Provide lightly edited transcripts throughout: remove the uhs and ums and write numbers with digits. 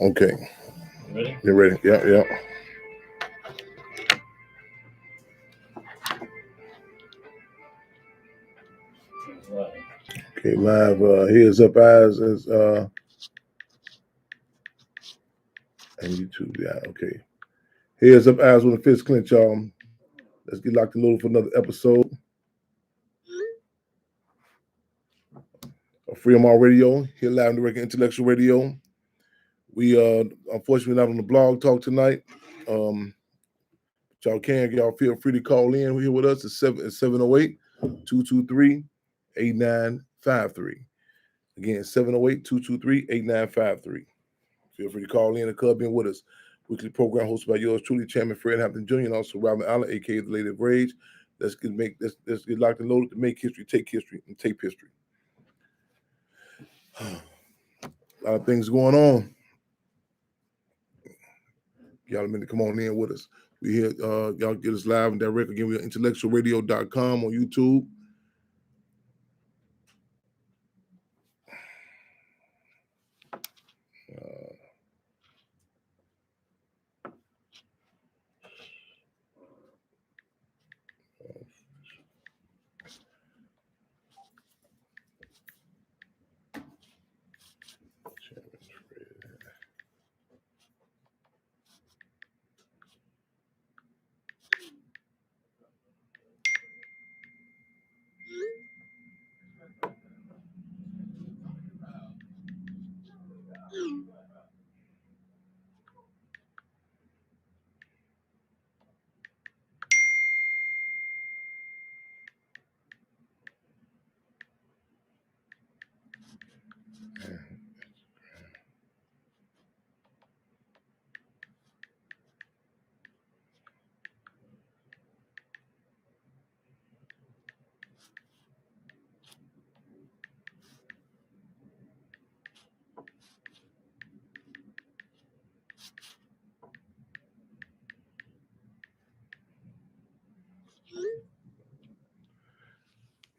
Okay. Ready? You ready? Yeah, yeah. Right. Okay, live. Here's up eyes and YouTube. Yeah, okay. Here's up eyes with a fist clench, y'all. Let's get locked and loaded for another episode of Freedom All Radio. Here live and direct Intellectual Radio. We unfortunately not on the blog talk tonight. Y'all feel free to call in here with us at 708-223-8953. Again, 708-223-8953. Feel free to call in and club in with us. Weekly program hosted by yours truly, Chairman Fred Hampton Jr. and also Robin Allen, aka the Lady of Rage. Let's get locked and loaded to make history, take history, and tape history. A lot of things going on. Y'all meant to come on in with us. We here, y'all get us live and direct. Again, we're intellectualradio.com on YouTube.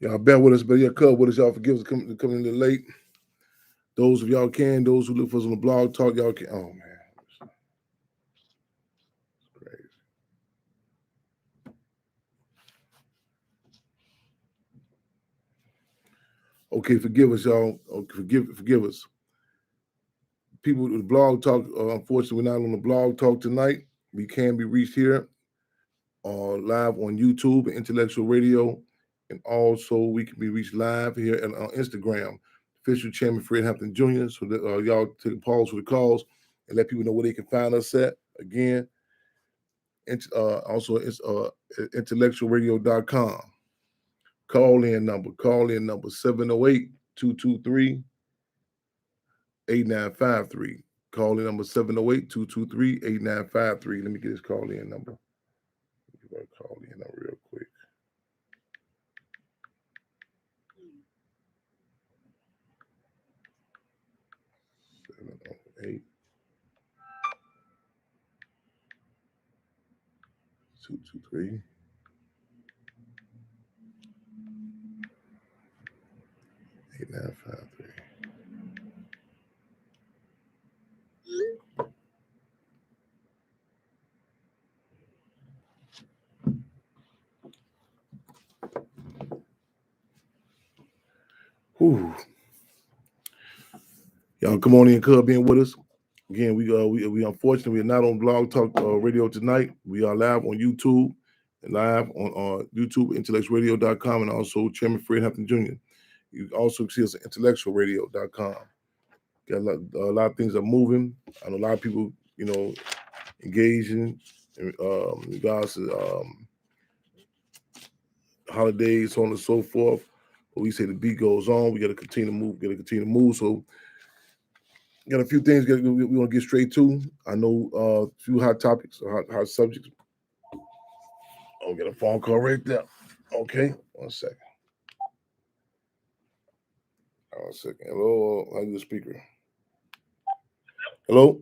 Y'all bear with us, but yeah, cut with us. Y'all forgive us coming a little late. Those of y'all can, those who look for us on the blog talk, y'all can. Oh man, it's crazy. Okay, forgive us, y'all. Okay, forgive us. People with blog talk, unfortunately, we're not on the blog talk tonight. We can be reached here live on YouTube and Intellectual Radio. And also, we can be reached live here on Instagram. Official Chairman Fred Hampton Jr. So that y'all take a pause for the calls and let people know where they can find us at. Again, also it's intellectualradio.com. Call in number 708-223-8953. Call in number 708-223-8953. Let me get this call in number. Call in number real quick. 708 223 8953. Whew. Y'all come on in, club in with us. Again, we unfortunately we're not on Blog Talk Radio tonight. We are live on YouTube and live on YouTube, intellectualradio.com, and also Chairman Fred Hampton Jr. You also see us at intellectualradio.com. Got a lot of things are moving. I know a lot of people, engaging in regards to holidays, so on and so forth. But we say the beat goes on. We got to continue to move. So got a few things we want to get straight to. I know a few hot topics, hot subjects. I'll get a phone call right there. Okay, 1 second. One second. Hello, I need a speaker. Hello?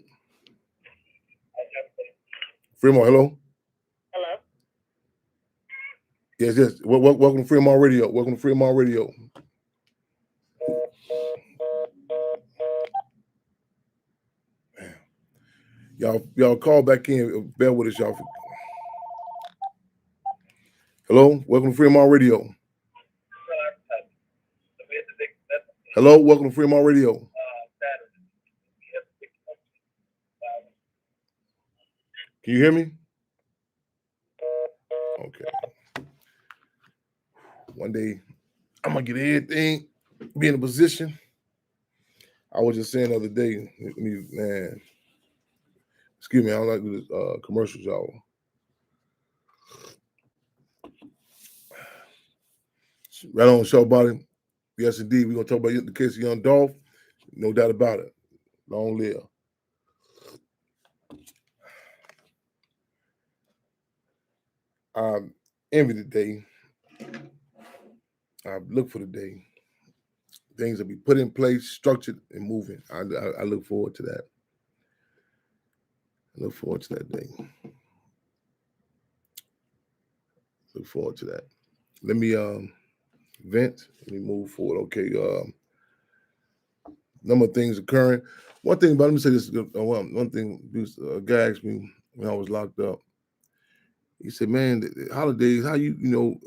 Fremont, hello? Hello? Yes. Welcome to Fremont Radio. Welcome to Fremont Radio. Man. Y'all call back in. Bear with us, y'all. Hello, welcome to Freedom Radio. Hello, welcome to Freedom Radio. Can you hear me? Okay. One day, I'm gonna get everything, be in a position. I was just saying the other day, man. Excuse me, I don't like to do commercials, y'all. Right on, show body. Yes, indeed. We're gonna talk about the case of young Dolph. No doubt about it. Long live. I envy the day. I look for the day. Things will be put in place, structured, and moving. I look forward to that. I look forward to that day. Look forward to that. Let me vent. Let me move forward. Okay. Number of things occurring. One thing, but let me say this. One thing, a guy asked me when I was locked up. He said, "Man, the holidays, how you know?"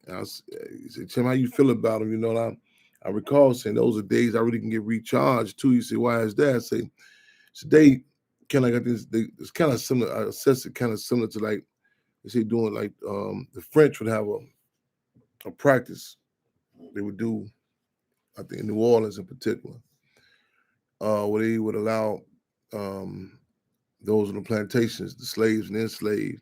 He said, "Tim, how you feel about them?" You know, and I recall saying those are days I really can get recharged too. You say, "Why is that?" I say, "Today, kind of got this. It's kind of similar. I assess it kind of similar to like they say doing like the French would have a practice they would do. I think in New Orleans in particular, where they would allow those on the plantations, the slaves and enslaved,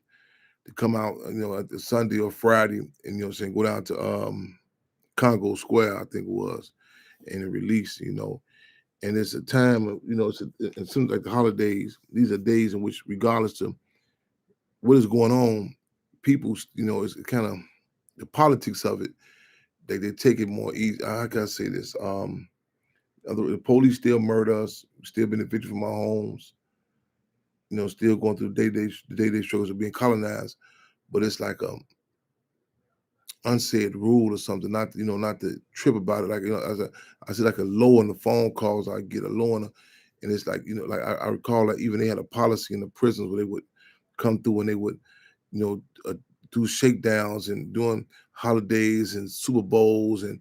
to come out, at the Sunday or Friday, and go down to Congo Square, I think it was, and release, and it's a time of, it seems like the holidays. These are days in which, regardless of what is going on, people, it's kind of the politics of it. They take it more easy. How can I say this? The police still murder us, still been evicted from our homes, still going through the day-to-day struggles of being colonized. But it's like a unsaid rule or something, not to trip about it. Like, as I said, like a low on the phone calls I get, a low on and it's like, like I recall that even they had a policy in the prisons where they would come through and they would, do shakedowns and doing holidays and Super Bowls and,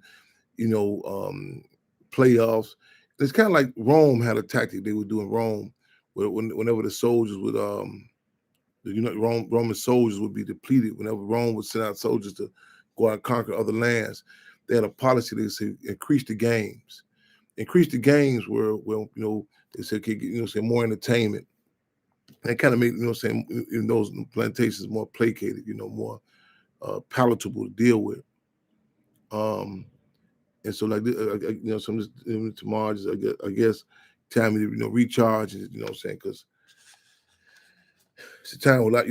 playoffs. It's kind of like Rome had a tactic they would do in Rome, whenever the soldiers would, Roman soldiers would be depleted. Whenever Rome would send out soldiers to go out and conquer other lands, they had a policy. They say increase the games. Increase the games where they said, okay, say more entertainment. And kind of make in those plantations more placated, more palatable to deal with. And so like some of this tomorrow, I guess time to recharge. What I'm saying, because it's a time where, like,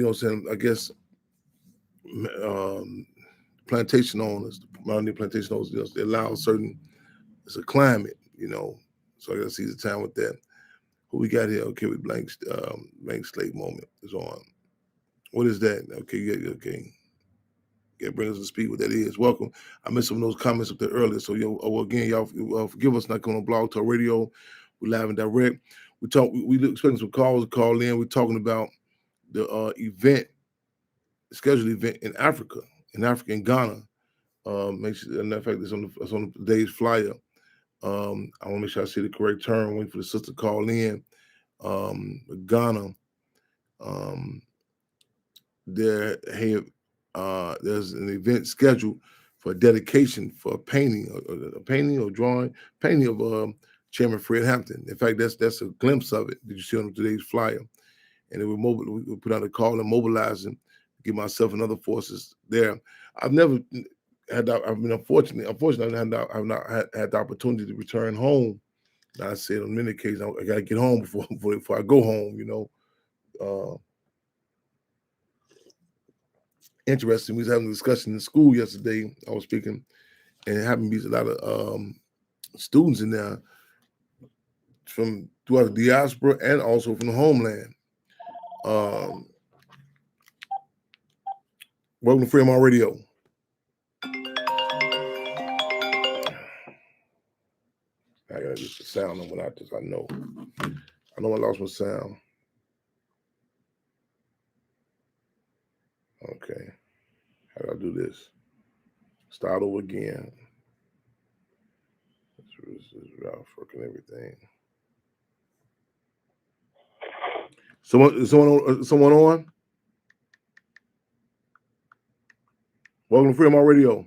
I guess plantation owners, modern plantation owners, they allow it's a climate, so I gotta see the time with that. Who we got here? Okay, with blank slate moment is on. What is that? Okay, okay. Yeah, bring us to speak what that is. Welcome. I missed some of those comments up there earlier. So again, y'all forgive us not going on Blog Talk Radio. We're live and direct. We expecting some calls to call in. We're talking about the scheduled event in Africa, in Ghana. Make sure, and in fact, it's on the day's flyer. I want to make sure I say the correct term. Waiting for the sister to call in. Ghana. There's an event scheduled for dedication for a painting or drawing, painting of Chairman Fred Hampton. In fact, that's a glimpse of it. Did you see on today's flyer? And we put out a call and mobilizing, get myself and other forces there. I've never had that. I've been unfortunately, I've not had the opportunity to return home. Now, I said on many occasions, I got to get home before I go home. Interesting. We was having a discussion in school yesterday. I was speaking, and it happened to be a lot of students in there from throughout the diaspora and also from the homeland. Welcome to Freedom Radio. I gotta get the sound on without this. I know I lost my sound. Okay. How do I do this? Start over again. This is Ralph working everything. Someone on? Welcome to Freedom on Radio.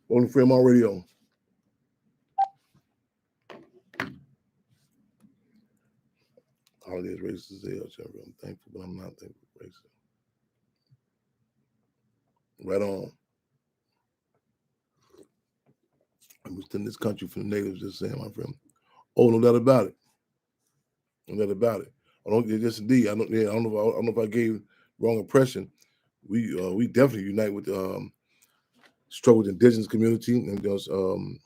Welcome to Freedom on Radio. Holidays racist as hell, Trevor. I'm thankful, but I'm not thankful for racist. Right on. I'm just in this country from the natives, just saying, my friend. Oh, no doubt about it. No doubt about it. I don't. Yes, indeed. I don't know if I gave wrong impression. We definitely unite with struggle with the indigenous community and just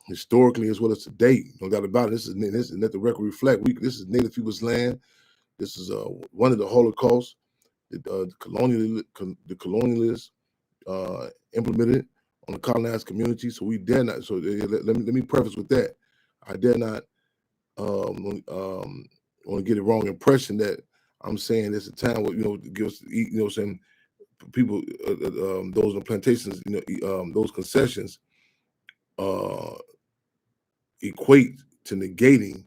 historically as well as today. No doubt about it. This is let the record reflect. This is Native people's land. This is one of the Holocaust. The colonialists implemented on the colonized community. So we dare not. So let me preface with that. I dare not want to get a wrong impression that I'm saying it's a time where give us saying people those on the plantations those concessions equate to negating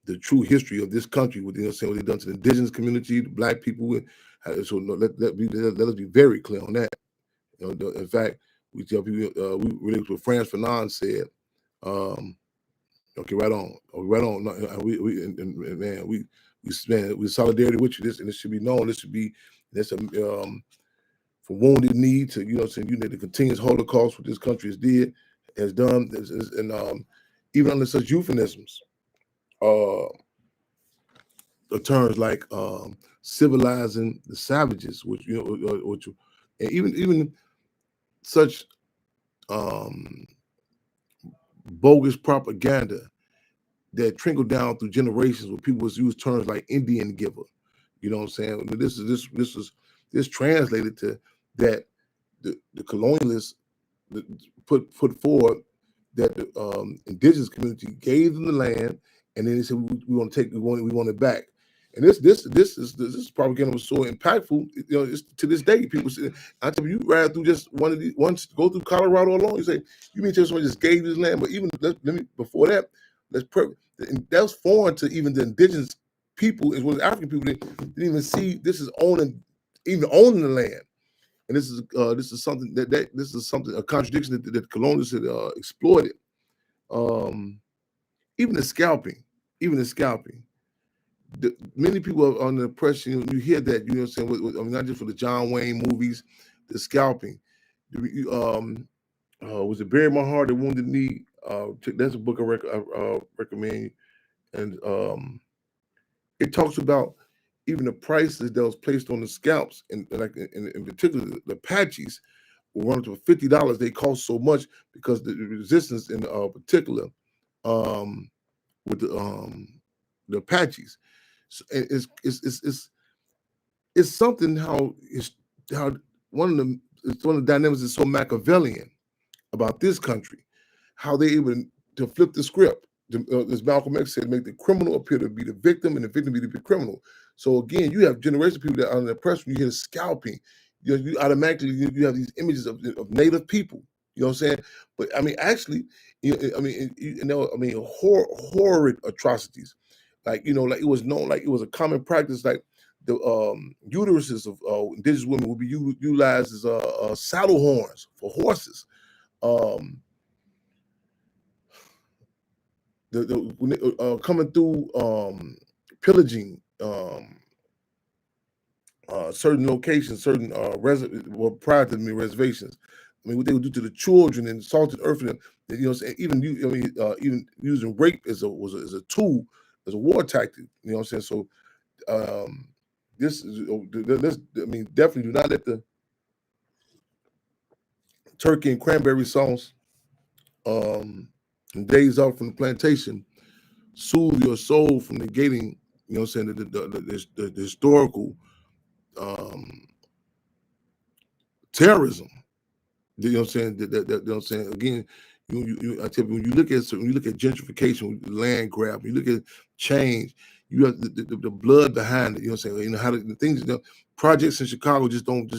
the true history of this country with saying what they've done to the indigenous community, the black people. So let us be very clear on that. In fact, we tell people we relate to what Frantz Fanon said. Okay, right on. Right on. Man, we solidarity with you. This should be known. This should be for wounded knee to the continuous Holocaust what this country has done, and even under such euphemisms, the terms like civilizing the savages, which and even such bogus propaganda that trickled down through generations where people use terms like Indian giver. You know what I'm saying? This translated to that the colonialists put forward that the indigenous community gave them the land, and then they said we want to take we want it back. And this propaganda was so impactful. It's, to this day, people say, I tell you ride through just one of these once go through Colorado alone. You say you mean someone just gave this land, but even before that, that's foreign to even the indigenous people as well as African people. They didn't even see this is owning the land. And this is something a contradiction that the colonialists had exploited. Even the scalping. Many people are under the impression, you hear that, not just for the John Wayne movies, the scalping. Was it Bury My Heart, The Wounded Knee? That's a book I recommend. And it talks about even the prices that was placed on the scalps, and like in particular the Apaches will run to $50. They cost so much because the resistance in particular with the Apaches. So it's something how one of the dynamics is so Machiavellian about this country, how they even to flip the script. As Malcolm X said, make the criminal appear to be the victim and the victim be the criminal. So again, you have generations of people that are under the press when you hear scalping. You automatically you have these images of native people. You know what I'm saying? But I mean, actually, horrid atrocities. Like like it was known, like it was a common practice, like the uteruses of indigenous women would be utilized as saddle horns for horses. Coming through pillaging certain locations, certain prior to me reservations. I mean, what they would do to the children and salted earth, and even using rape as a tool, as a war tactic. You know what I'm saying? So definitely do not let the turkey and cranberry sauce days off from the plantation soothe your soul from negating, you know what I'm saying, the historical terrorism. You know what I'm saying? You know what I'm saying? Again, I tell you, when you look at gentrification, land grab, you look at change, you have the blood behind it. You know what I'm saying? You know how the things, projects in Chicago just don't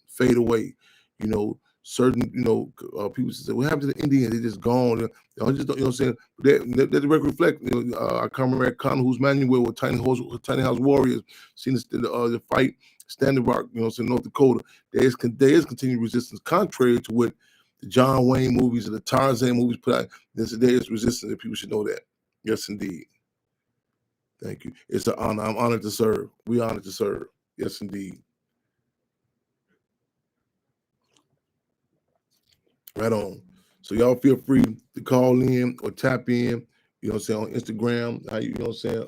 fade away. You know, certain people say, "What happened to the Indians? They just gone." Just don't, you know what I'm saying? That the record reflect. Our comrade Connor, who's Manuel with Tiny House Warriors, seen the fight, Standing Rock, you know what I'm saying, North Dakota. There is continued resistance, contrary to what the John Wayne movies and the Tarzan movies put out. There is resistance, and people should know that. Yes, indeed. Thank you. It's an honor. I'm honored to serve. We honored to serve. Yes, indeed. Right on. So y'all feel free to call in or tap in, you know what I'm saying, on Instagram, you know what I'm saying,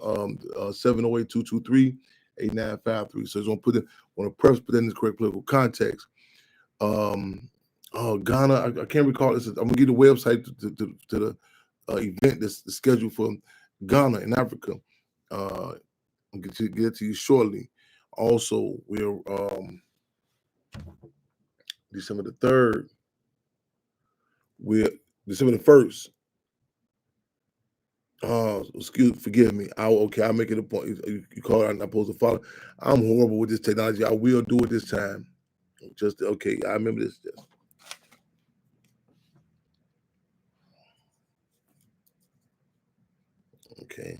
708-223-8953. So it's gonna put that in the correct political context. Ghana, I can't recall this. I'm gonna give the website to the event that's scheduled for Ghana in Africa. I'll get to you shortly. Also, we're December the 3rd. We're December the 1st. Forgive me. I'll make it a point. You call it, I'm not supposed to follow. I'm horrible with this technology. I will do it this time. Just okay. I remember this. Okay.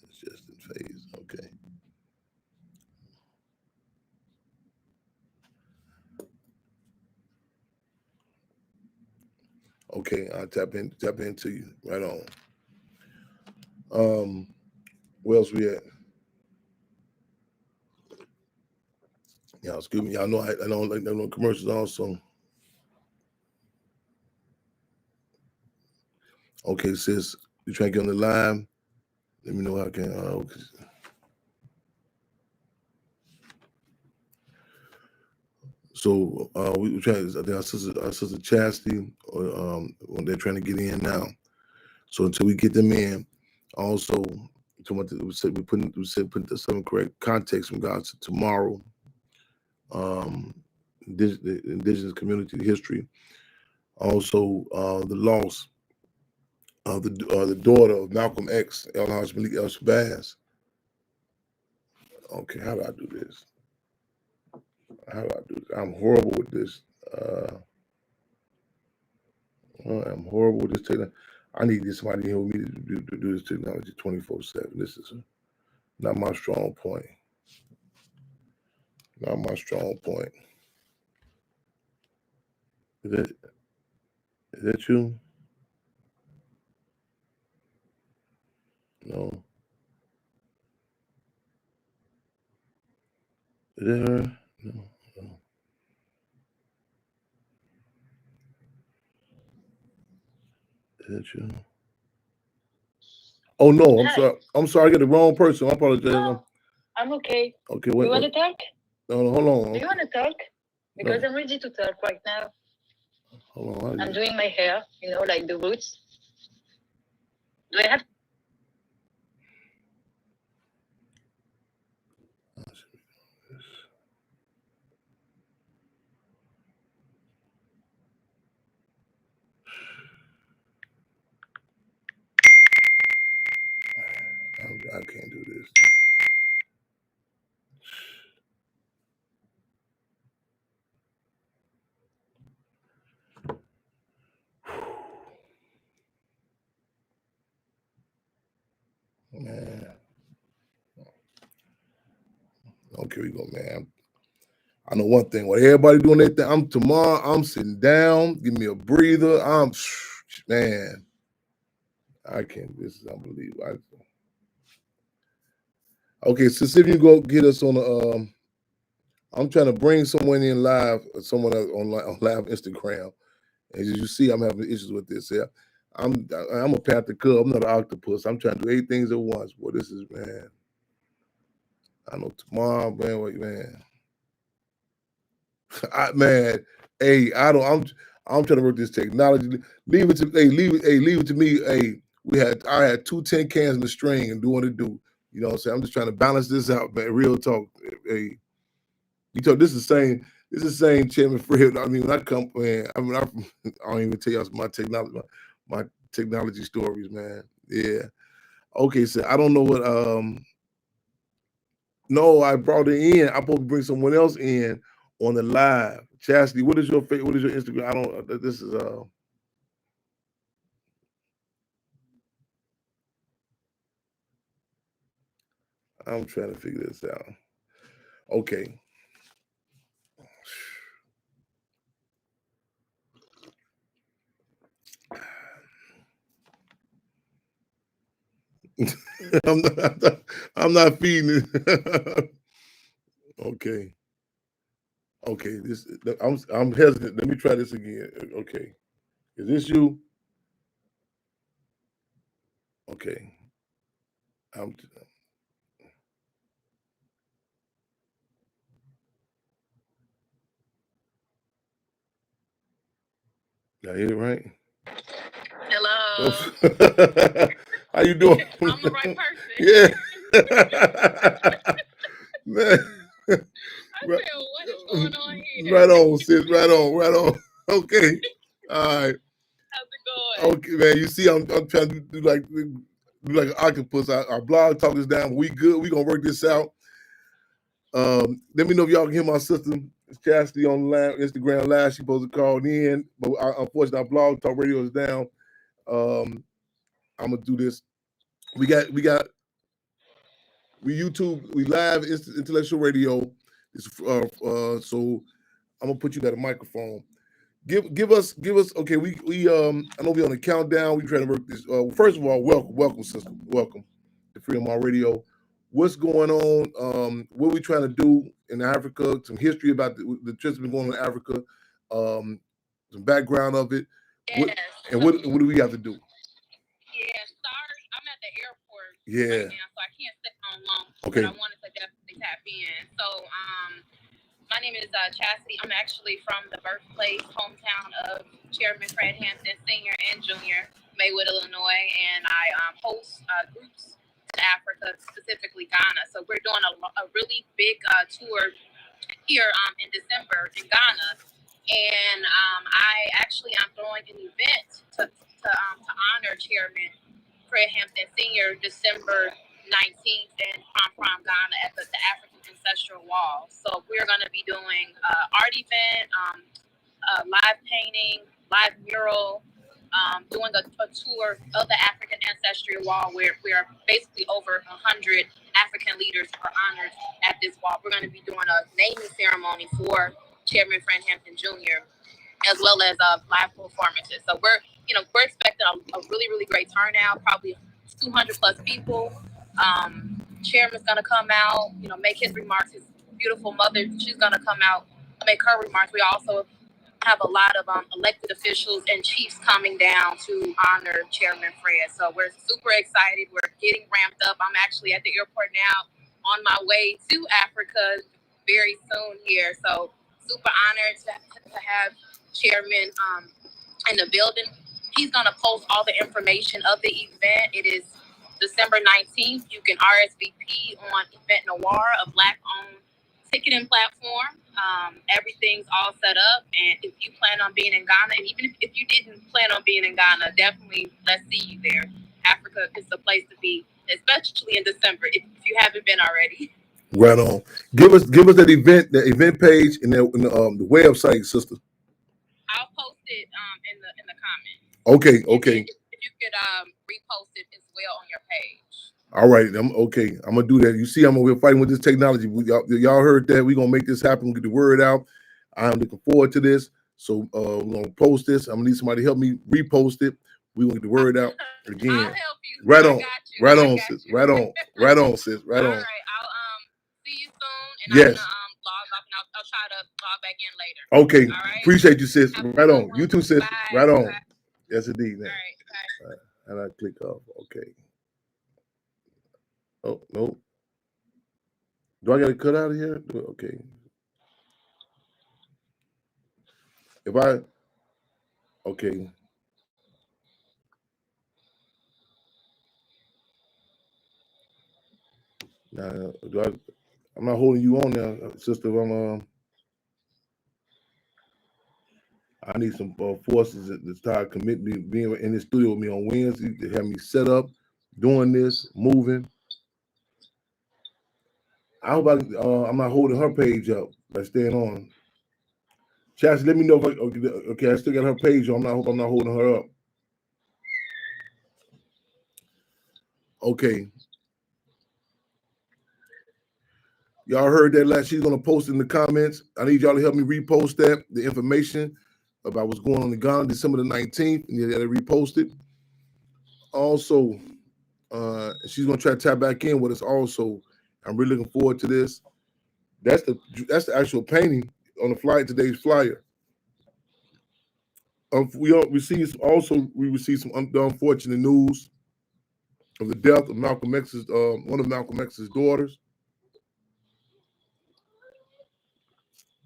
It's just in phase. Okay. Okay, I'll tap into you. Right on. Where else we at? Y'all excuse me. Y'all know I don't like no commercials also. Okay, sis, you trying to get on the line? Let me know how I can. So we were trying. I think our sister Chassidy, when they're trying to get in now. So until we get them in, also, we said putting the some correct context in regards to tomorrow. The indigenous community history. Also, the loss of the daughter of Malcolm X, El-Haj Malik El-Shabazz. Okay, how do I do this? I'm horrible with this. I'm horrible with this technology. I need somebody here with me to do this technology 24/7. This is not my strong point. Not my strong point. Is that you? No. Is that her? No. Is that you? Oh no, I'm sorry. I'm sorry, I got the wrong person. I apologize. No, I'm okay. Okay, wait. You want to talk? No, hold on. Do you want to talk? Because I'm ready to talk right now. Hold on. I'm doing my hair, like the roots. Do I have? I can't do this. Man. Okay, we go, man. I know one thing. While everybody doing their thing, I'm sitting down, give me a breather. Man, I can't. This is unbelievable. Okay, so see if you go get us on the. I'm trying to bring someone in live, someone on live Instagram. As you see, I'm having issues with this. Yeah, I'm a Panther Cub. I'm not an octopus. I'm trying to do 8 things at once. Boy, this is, man. I know tomorrow, man. Wait, man. Man, hey, I'm trying to work this technology. Leave it to me. Hey, I had 2 tin cans in the string and doing it do. You know what I'm saying? I'm just trying to balance this out, man. Real talk. Hey, you talk. This is the same Chairman Fred. I mean, when I come, man. I mean, I don't even tell you my technology stories, man. Yeah. Okay, so I don't know what. No, I brought it in. I'm supposed to bring someone else in on the live. Chassidy, what is your Instagram? I don't. This is I'm trying to figure this out. Okay. I'm not feeding it. Okay. Okay. I'm hesitant. Let me try this again. Okay. Is this you? Okay. I'm Did I hit it right? Hello. How you doing? I'm the right person. Yeah. Man. I Right, said, what is going on here? right on, sis. Right on. Right on. Okay. All right. How's it going? Okay, man. You see, I'm trying to do like an octopus. Our blog talk is down. We good. We gonna work this out. Let me know if y'all can hear my sister Chassidy on the line, Instagram live. She supposed to call in, but unfortunately, our blog talk radio is down. I'm gonna do this. We YouTube, we live intellectual radio. So I'm gonna put you at a microphone. Give us. Okay, we I know we on the countdown. We trying to work this. First of all, welcome, sister. Welcome to Freedom on Radio. What's going on? What we trying to do in Africa? Some history about the trips been going on in Africa. Some background of it. Yes. What do we have to do? Yeah, sorry. I'm at the airport Yeah. right now, so I can't stay on long. Okay. But I wanted to definitely tap in. So, my name is Chassidy. I'm actually from the birthplace, hometown of Chairman Fred Hampton Sr. and Jr., Maywood, Illinois, and I host groups in Africa, specifically Ghana. So we're doing a really big tour here in December in Ghana, and I'm throwing an event to honor Chairman Fred Hampton Sr. December 19th in Prom, Ghana at the African Ancestral Wall. So we're going to be doing art event, live painting, live mural, doing a tour of the African Ancestral Wall where basically over 100 African leaders are honored at this wall. We're going to be doing a naming ceremony for Chairman Fred Hampton Jr. as well as live performances. So we're expecting a really, really great turnout, probably 200 plus people. Chairman's gonna come out, make his remarks. His beautiful mother, she's gonna come out, make her remarks. We also have a lot of elected officials and chiefs coming down to honor Chairman Fred. So we're super excited. We're getting ramped up. I'm actually at the airport now on my way to Africa very soon here. So super honored to have Chairman in the building. He's going to post all the information of the event. It is December 19th. You can RSVP on Event Noir, a Black-owned ticketing platform. Everything's all set up. And if you plan on being in Ghana, and even if you didn't plan on being in Ghana, definitely let's see you there. Africa is the place to be, especially in December, if you haven't been already. Right on. Give us that event page and the website, sister. I'll post it in the comments. Okay. If you could repost it as well on your page. All right. I'm gonna do that. You see, we're fighting with this technology. Y'all heard that. We're gonna make this happen. Get the word out. I'm looking forward to this. So we're gonna post this. I'm gonna need somebody to help me repost it. We're gonna get the word out again. I'll help you. Right I on. got you. Right I on, got sis. you. Right on. Right on, sis. Right All on. right. I'll see you soon, and Yes. I'm gonna log off, and I'll try to log back in later. Okay. All right. Appreciate you, sis. Have a Right good on. one. You too, sis. Bye. Right on. Bye. Yes, indeed. All Man. right. Bye. And I click off. Okay. Oh no. Do I got to cut out of here? Okay. If I okay. Now, I'm not holding you on now, sister. I need some forces to start committing me being in the studio with me on Wednesday to have me set up, doing this, moving. I hope I'm not holding her page up by staying on. Chassidy, let me know if okay, I still got her page on. I hope I'm not holding her up. Okay. Y'all heard that she's gonna post in the comments. I need y'all to help me repost that, the information about what's going on in Ghana, December the 19th, and you gotta repost it. Also, she's gonna try to tap back in with us. Also, I'm really looking forward to this. That's the actual painting on the flyer, today's flyer. We received some unfortunate news of the death of Malcolm X's one of Malcolm X's daughters.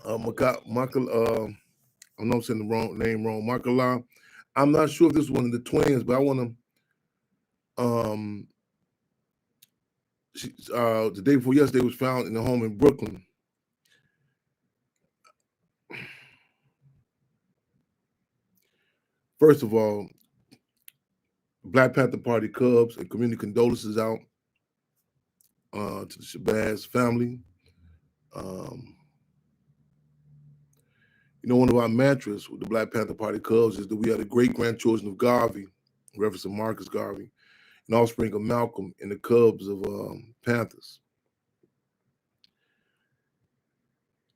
I know I'm saying the name wrong. Makala. I'm not sure if this is one of the twins, but I want to. The day before yesterday was found in a home in Brooklyn. First of all, Black Panther Party Cubs and community condolences out to the Shabazz family. One of our mantras with the Black Panther Party Cubs is that we are the great-grandchildren of Garvey, referencing Marcus Garvey, and offspring of Malcolm and the Cubs of Panthers.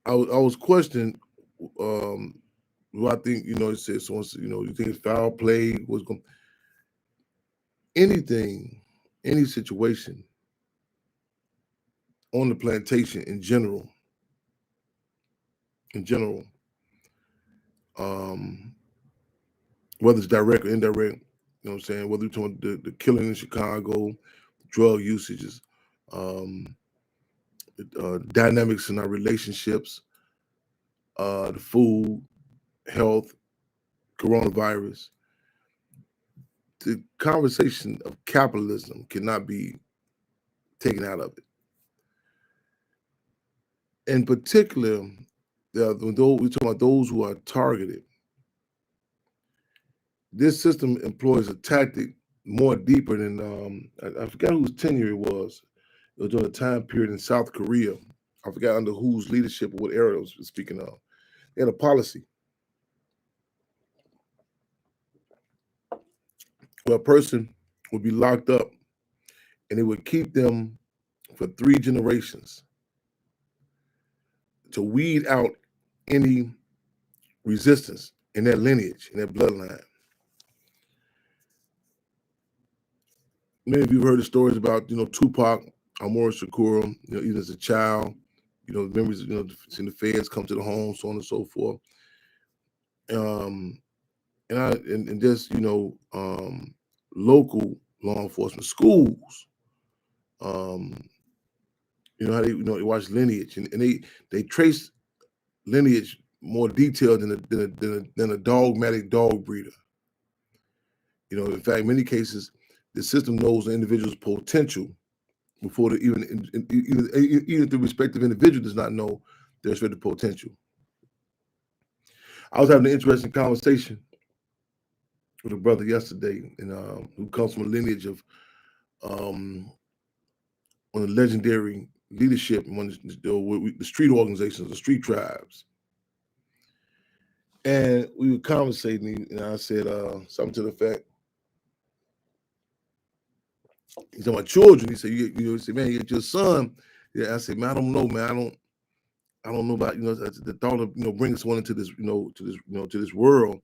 I was questioned who I think, it says someone said, you think it's foul play, any situation on the plantation in general, whether it's direct or indirect, whether you're talking the killing in Chicago, drug usages, dynamics in our relationships, the food, health, coronavirus. The conversation of capitalism cannot be taken out of it. In particular, we're talking about those who are targeted. This system employs a tactic more deeper than I forgot whose tenure it was. It was during a time period in South Korea. I forgot under whose leadership or what era I was speaking of. They had a policy where a person would be locked up and it would keep them for 3 generations to weed out any resistance in their lineage, in their bloodline. Many of you have heard the stories about, Tupac, Amor Shakur, even as a child, memories, seeing the feds come to the home, so on and so forth. And just, local law enforcement, schools, how they watch lineage and they trace lineage more detailed than a dogmatic dog breeder. In fact, in many cases, the system knows the individual's potential before even the respective individual does not know their respective potential. I was having an interesting conversation with a brother yesterday, and who comes from a lineage of one of the legendary leadership, one of the street organizations, the street tribes. And we were conversating, and I said something to the effect. He's talking about children. He said, he said, man, you get your son. Yeah, I said, man, I don't know, man. I don't know about the thought of bringing someone into this to this world.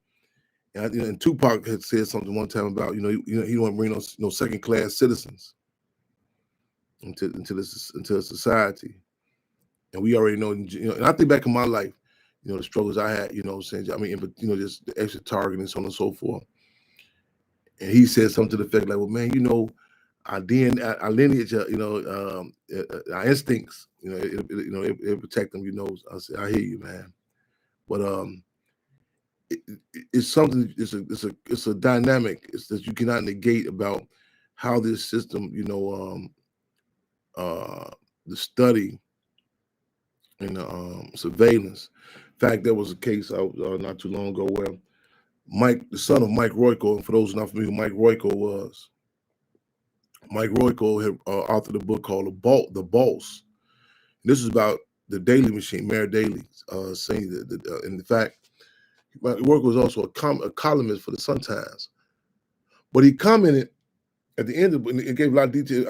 And Tupac had said something one time about he don't want to bring no second class citizens into society. And we already know, and I think back in my life, the struggles I had, saying, but just the extra targeting and so on and so forth. And he said something to the effect like, well, man, our DNA, our lineage, our instincts, it protect them. I said, I hear you, man. But it's something. It's a dynamic. It's that you cannot negate about how this system, the study and the surveillance. In fact, there was a case not too long ago where Mike, the son of Mike Royko, and for those not familiar, who Mike Royko was. Mike Royko had authored a book called The Boss. This is about the Daily Machine, Mayor Daley, saying that, in fact, Royko was also a columnist for the Sun-Times. But he commented at the end of it, gave a lot of detail.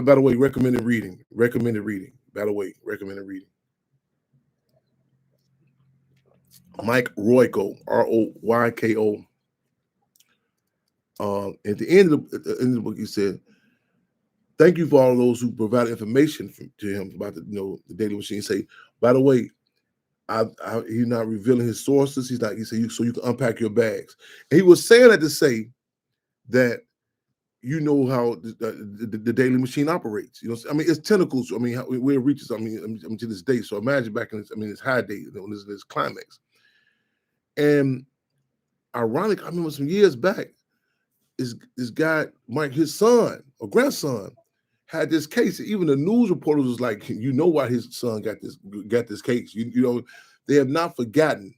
By the way, recommended reading. By the way, recommended reading. Mike Royko, Royko. At the end of the book, he said, "Thank you for all those who provided information to him about the Daily Machine." Say, by the way, he's not revealing his sources. He said, so you can unpack your bags. And he was saying that to say that you know how the Daily Machine operates. I mean, it's tentacles. I mean, where it reaches. I mean, to this day. So imagine back in its high day, this climax. And ironic, I remember some years back, this guy, Mike, his son or grandson, had this case. Even the news reporters was like, you know why his son got this case. They have not forgotten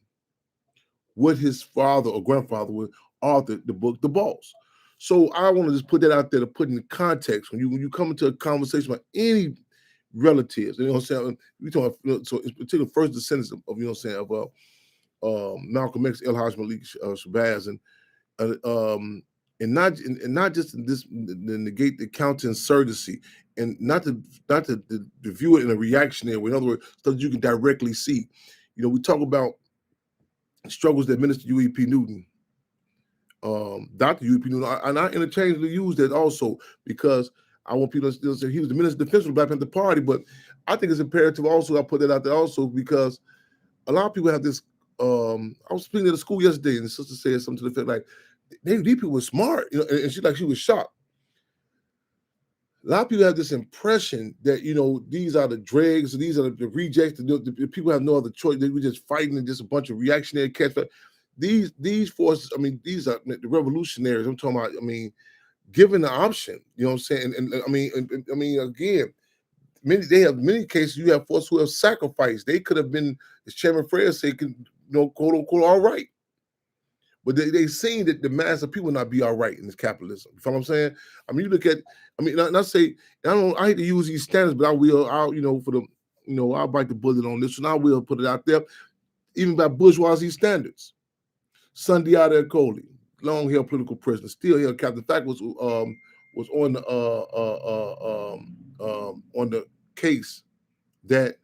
what his father or grandfather would authored the book, The Boss. So I want to just put that out there to put in context when you come into a conversation about any relatives. You know what I'm saying? We talking about, so in particular, first descendants of Malcolm X, El Haj Malik Shabazz, and not just in this to negate the counterinsurgency, and not to view it in a reactionary way. In other words, stuff that you can directly see. We talk about struggles that Minister U.E.P. Newton, Dr. U.E.P. Newton, and I interchangeably use that also because I want people to still say he was the Minister of Defense for the Black Panther Party, but I think it's imperative also, I put that out there also because a lot of people have this, I was speaking at the school yesterday and the sister said something to the effect like, these people were smart, and she was shocked. A lot of people have this impression that, these are the dregs, these are the rejects, the people have no other choice. We're just fighting and just a bunch of reactionary cats. These forces, these are the revolutionaries. I'm talking about, given the option, you know what I'm saying? And again, they have many cases, you have forces who have sacrificed. They could have been, as Chairman Freire said, quote unquote, all right. But they seen that the mass of people not be all right in this capitalism. You know what I'm saying? You look at, I hate to use these standards, but I'll bite the bullet on this, and I will put it out there, even by bourgeoisie standards. Sundiata Acoli, long-held political prisoner, still held captive. In fact, was on the case that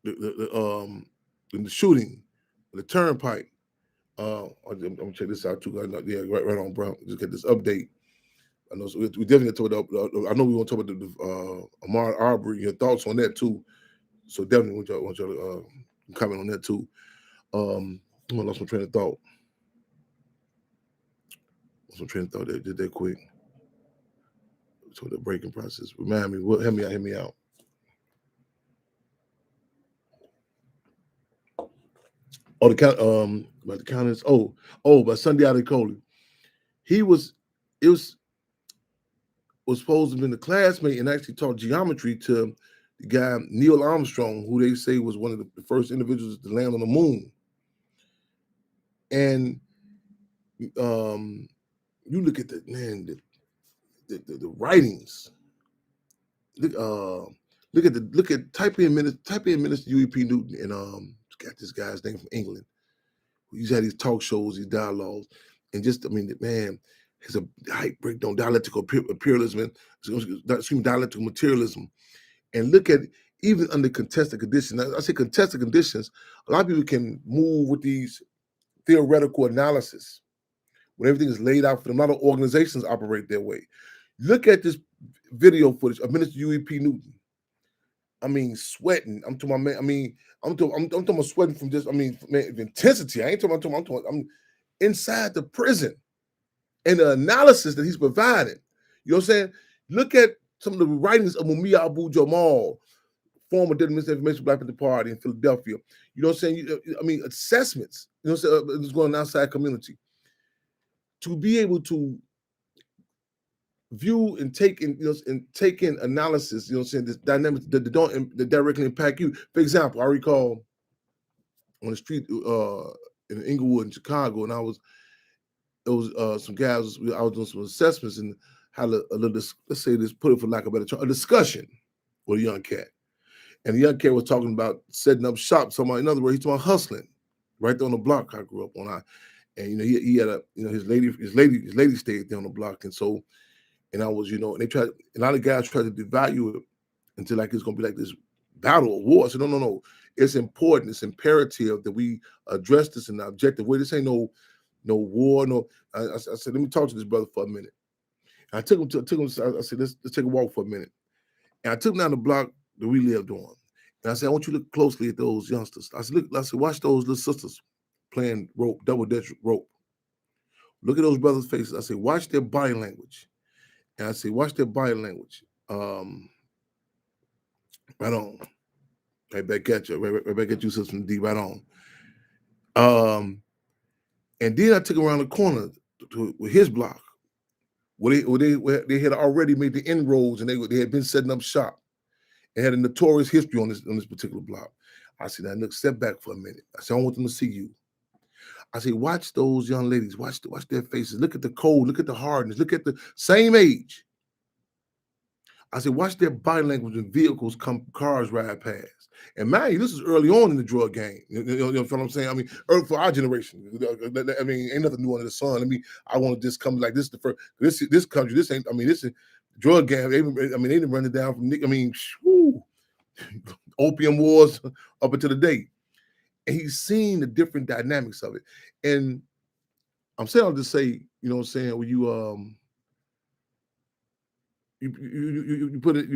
in the shooting, the turnpike. I'm gonna check this out too. Yeah, right on, bro. Just get this update. I know so we definitely talk about. I know we want to talk about the Ahmaud Arbery. Your thoughts on that too. So definitely want y'all to comment on that too. I lost my train of thought. That did that quick. So the breaking process. Remind me. Hear me out. Oh, about the counters. By Sundiata Acoli. It was supposed to have been a classmate and actually taught geometry to the guy Neil Armstrong, who they say was one of the first individuals to land on the moon. And you look at the writings. Type in Minister U.E.P. Newton and got this guy's name from England. He's had these talk shows, these dialogues, and just man, his height breakdown, dialectical imperialism, dialectical materialism, and look at even under contested conditions. I say contested conditions. A lot of people can move with these theoretical analysis when everything is laid out for them. A lot of organizations operate their way. Look at this video footage of Minister U.E.P. Newton. Sweating. I'm talking about sweating from just, intensity. I ain't talking about, I'm inside the prison and the analysis that he's providing. You know what I'm saying? Look at some of the writings of Mumia Abu Jamal, former Deputy Minister of Information Black Panther Party in Philadelphia. You know what I'm saying? Assessments, you know what I'm saying, going outside community. To be able to view and take in, and take in analysis, saying, this dynamics that directly impact you. For example, I recall on the street in Inglewood in Chicago, and it was some guys, I was doing some assessments and had a little, let's say this, put it for lack of a better term, a discussion with a young cat. And the young cat was talking about setting up shop. So in other words, he's talking about hustling right there on the block I grew up on. And he had his lady stayed there on the block. And so, and I was, and they tried, a lot of guys tried to devalue it until like it's gonna be like this battle or war. So no. It's important, it's imperative that we address this in an objective way. This ain't no war, no. I said, let me talk to this brother for a minute. And I took him, I said, let's take a walk for a minute. And I took him down the block that we lived on. And I said, I want you to look closely at those youngsters. I said, watch those little sisters playing rope, double dutch rope. Look at those brothers' faces. I said, watch their body language. And I said, watch their body language. Right on. Right back at you. Right back at you, Sister D. Right on. And then I took him around the corner with his block, where they had already made the inroads, and they had been setting up shop. They had a notorious history on this particular block. I said, now look, step back for a minute. I said, I want them to see you. I said, watch those young ladies, watch their faces. Look at the cold, look at the hardness, look at the same age. I said, watch their body language when vehicles cars ride past. And man, this is early on in the drug game. You know what I'm saying? I mean, early for our generation. I mean, ain't nothing new under the sun. I want to just come like this. This country. This ain't. I mean, this is drug game. They didn't run it down from. I mean, opium wars up until the day, and he's seen the different dynamics of it. And I'm saying all to say, you know what I'm saying, when you put it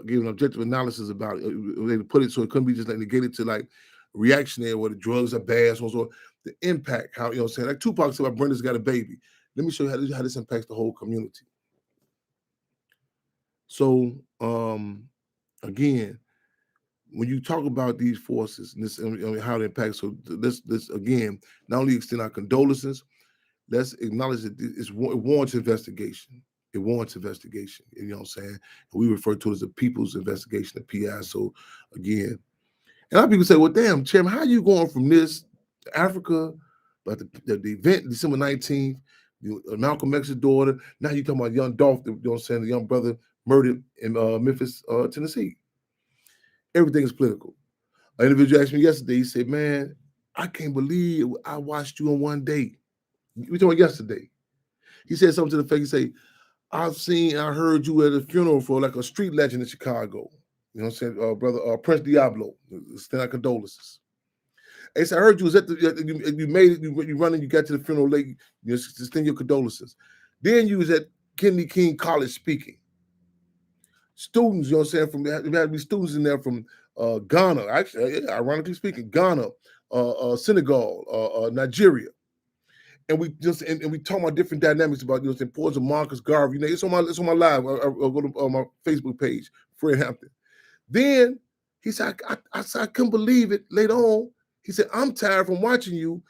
give an objective analysis about it. They put it so it couldn't be just like negated to like reactionary where the drugs are bad, so the impact, how, you know what I'm saying, like Tupac said about Brenda's got a baby. Let me show you how this impacts the whole community. So again, when you talk about these forces and this, how they impact, so this again, not only extend our condolences, let's acknowledge that it warrants investigation. It warrants investigation. You know what I'm saying? We refer to it as a people's investigation, the PI. So again, and a lot of people say, well, damn, Chairman, how are you going from this to Africa, but the event December 19th, Malcolm X's daughter, now you talking about young Dolph, you know what I'm saying, the young brother murdered in Memphis, Tennessee. Everything is political. An individual asked me yesterday, he said, man, I can't believe I watched you in one day. We talking about yesterday. He said something to the effect, he said, I heard you at a funeral for like a street legend in Chicago. You know what I'm saying? Brother Prince Diablo, extend our condolences. And he said, I heard you was at you made it, you running, you got to the funeral late, you extend your condolences. Then you was at Kennedy King College speaking. Students, you know what I'm saying, there had to be students in there from Ghana, actually, ironically speaking, Ghana, Senegal, Nigeria. And we just and we talk about different dynamics about the importance of Marcus Garvey. It's on my live. I'll go to my Facebook page, Fred Hampton. Then he said, I couldn't believe it. Later on, he said, I'm tired from watching you.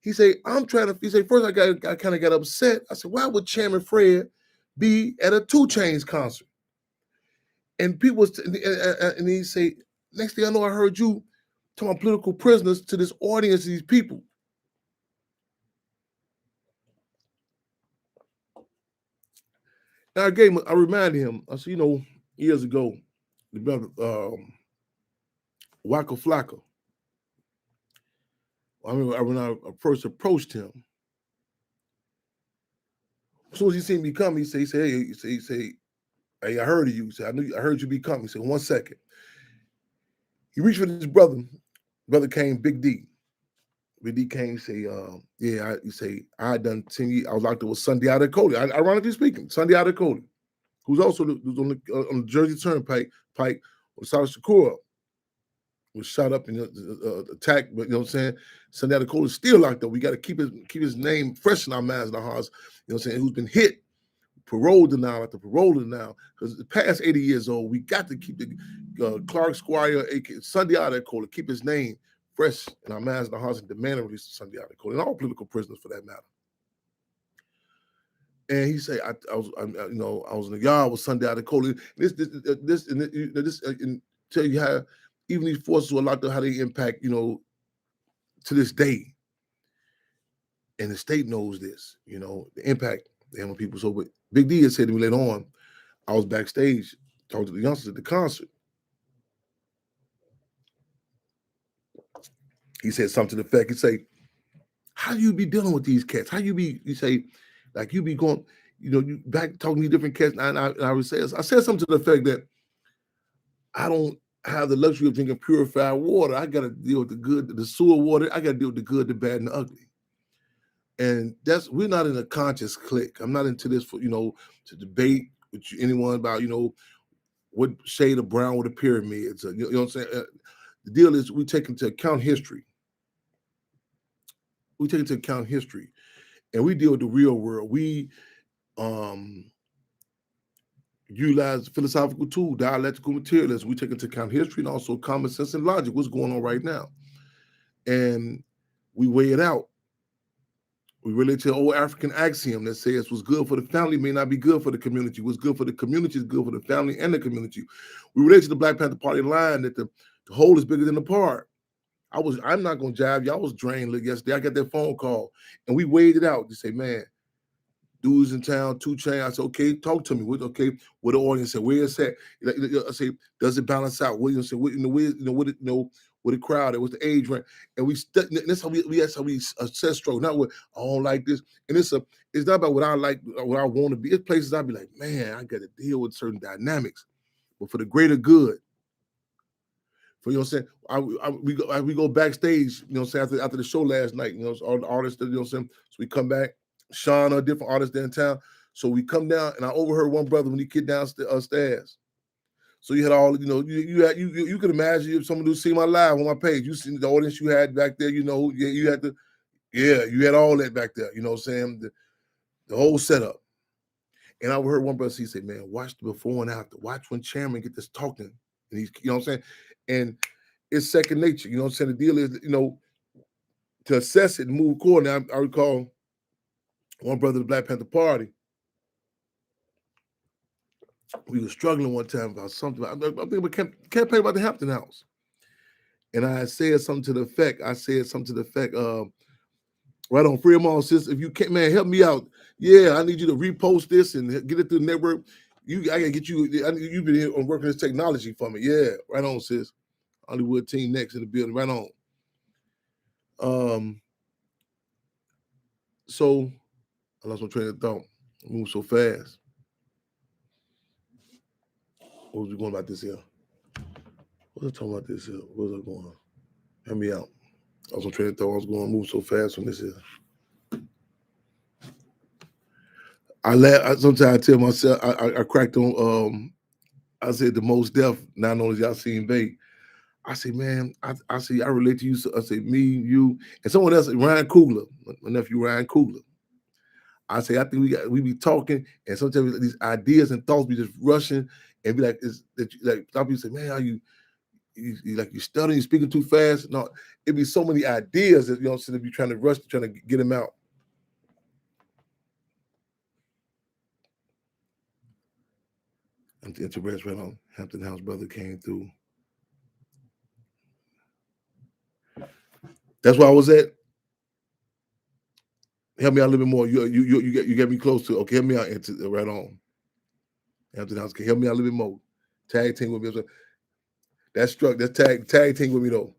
He said, first I kind of got upset. I said, why would Chairman Fred be at a 2 Chainz concert? And people and he say, next thing I know, I heard you talking political prisoners to this audience, these people. I reminded him, I said, years ago, the brother Waka Flocka. I remember when I first approached him. As soon as he seen me come, he said, hey, I heard of you. He said, I heard you be coming. He said, 1 second. He reached for his brother. Brother came, Big D. Big D came, say, I had done 10 years. I was locked up with Sunday Adekole. Ironically speaking, Sunday Adekole, who's also on the Jersey Turnpike with South Shakur, was shot up and attacked. But you know what I'm saying? Sunday Adekole is still locked up. We got to keep his name fresh in our minds and our hearts. You know what I'm saying? Who's been hit, parole denial after parole denial, because past 80 years old, we got to keep the Clark Squire, Sunday Adekole, keep his name fresh in our minds and our hearts, and demand a release of Sunday Adekole and all political prisoners for that matter. And he said, I was, I was in the yard with Sunday out of Coley. And tell you how even these forces were locked up, how they impact, to this day. And the state knows this, the impact they have on people. So, but Big D had said to me later on, I was backstage talking to the youngsters at the concert. He said something to the effect, he'd say, how do you be dealing with these cats? How you say, like you be going, you back talking to different cats. And I would say, I said something to the effect that I don't have the luxury of drinking purified water. I got to deal with the good, the sewer water. I got to deal with the good, the bad, and the ugly. And we're not in a conscious clique. I'm not into this for, to debate with anyone about, what shade of brown were the pyramids. You know what I'm saying? The deal is we take into account history. We take into account history, and we deal with the real world. We utilize philosophical tool, dialectical materialism. We take into account history and also common sense and logic, what's going on right now. And we weigh it out. We relate to an old African axiom that says what's good for the family may not be good for the community. What's good for the community is good for the family and the community. We relate to the Black Panther Party line that the whole is bigger than the part. I'm not gonna jive. Y'all was drained yesterday. I got that phone call and we weighed it out. They say, man, dudes in town, 2 Chainz. I said, okay, talk to me. What the audience said, where it's at? I say, does it balance out? What with the crowd, it was the age range, and that's how that's how we assess struggle. Not what I don't like this, and it's not about what I like, what I want to be. It's places I'd be like, man, I got to deal with certain dynamics, but for the greater good. For we go backstage, after the show last night, all the artists, so we come back, Sean, a different artist there in town. So we come down, and I overheard one brother when he get downstairs. So you had all, you could imagine if someone who see my live on my page, you see the audience you had back there, you had all that back there, you know what I'm saying? The whole setup. And I overheard one brother say, man, watch the before and after. Watch when chairman get this talking. And he's, you know what I'm saying? And it's second nature, you know what I'm saying? The deal is, to assess it and move accordingly. I recall one brother of the Black Panther Party, we were struggling one time about something. I think we campaign about the Hampton House. And I said something to the effect, right on, free them all, sis. If you can't, man, help me out. Yeah, I need you to repost this and get it through the network. I gotta get you, you've been here on working this technology for me. Yeah, right on, sis. Hollywood team next in the building, right on. So I lost my train of thought. I moved so fast. What was we going about this here? What was I talking about this here? What was I going on? Help me out. I was on train of thought. I was going to move so fast on this here. I laugh. Sometimes I tell myself, I cracked on, I said the most deaf, now known as Yasin Bey. I say, man, I say, I relate to you. So I say, me, you, and someone else, Ryan Coogler, my nephew Ryan Coogler. I say, I think we be talking, and sometimes these ideas and thoughts be just rushing, and be like, like some people say, man, how you like you stuttering, you speaking too fast. No, it'd be so many ideas that instead of you trying to rush, trying to get them out. And to rest right on. Hampton House brother came through. That's where I was at. Help me out a little bit more. You get me close to. Okay, help me out right on. Hampton House, help me out a little bit more. Tag team with me. That's tag team with me though.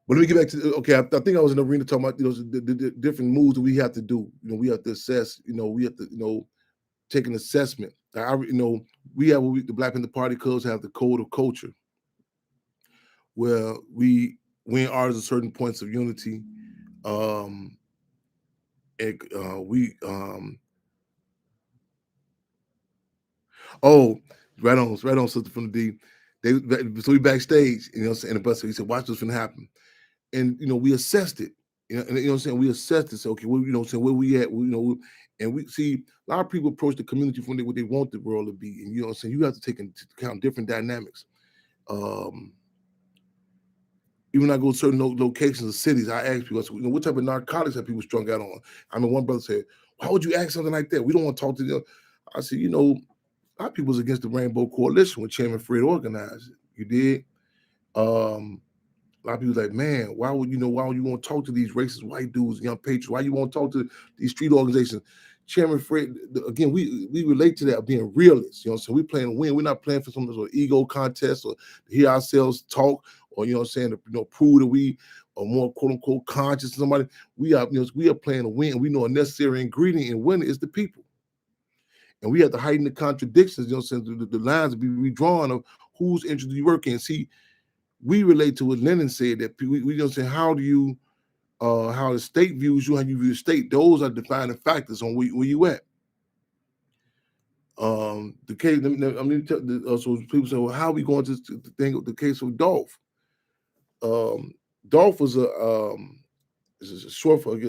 But let me get back to okay. I think I was in the arena talking about the different moves that we have to do. We have to assess. We have to take an assessment. We have the Black Panther Party codes have the code of culture, where we artists at certain points of unity. Right on, sister from the D. So we backstage, and the bus. He said, "Watch what's gonna happen," and we assessed it. And what I'm saying, we assessed it. So okay, where we at? And we see a lot of people approach the community from what they want the world to be, and what I'm saying, you have to take into account different dynamics. Even when I go to certain locations or cities, I ask people, what type of narcotics have people strung out on? I mean, one brother said, Why would you ask something like that? We don't want to talk to them. I said, you know, a lot of people was against the Rainbow Coalition when Chairman Fred organized it. You did. A lot of people like, man, why would you want to talk to these racist white dudes, young patriots? Why you want to talk to these street organizations? Chairman Fred, again, we relate to that of being realists. You know what I'm saying? We're playing to win. We're not playing for some sort of ego contest or to hear ourselves talk or, you know what I'm saying, to prove that we are more quote unquote conscious of somebody. We are playing to win. We know a necessary ingredient in winning is the people. And we have to heighten the contradictions, you know what I'm saying, the lines to be redrawn of whose interest do you work in. See, we relate to what Lenin said, that we you know what I'm saying, how the state views you, how you view the state, those are defining factors on where you at. The case, so people say, well, how are we going to think of the case of Dolph? Dolph was a short for,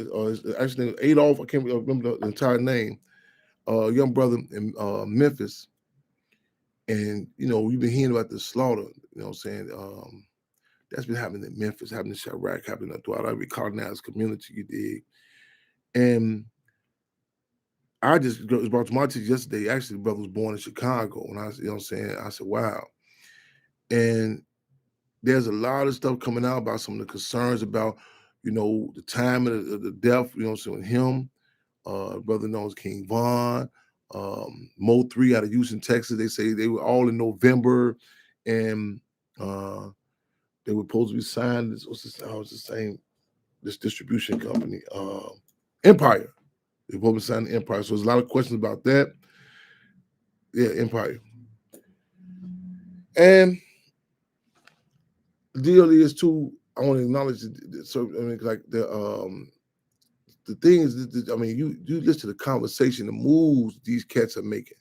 actually Adolf, I can't remember the entire name, young brother in Memphis. And, you know, we've been hearing about the slaughter, you know what I'm saying? That's been happening in Memphis, happening in Chirac, happening throughout every colonized community, you dig. And I just was brought to my attention yesterday. Actually, the brother was born in Chicago. And you know what I'm saying? I said, wow. And there's a lot of stuff coming out about some of the concerns about, you know, the time of the death, you know what I'm saying, with him. Brother known as King Von, Mo 3 out of Houston, Texas. They say they were all in November, and they were supposed to be signed. This distribution company, Empire. They were supposed to sign the Empire. So there's a lot of questions about that. Yeah, Empire. And the deal is too, I want to acknowledge like the thing is, I mean, you listen to the conversation, the moves these cats are making.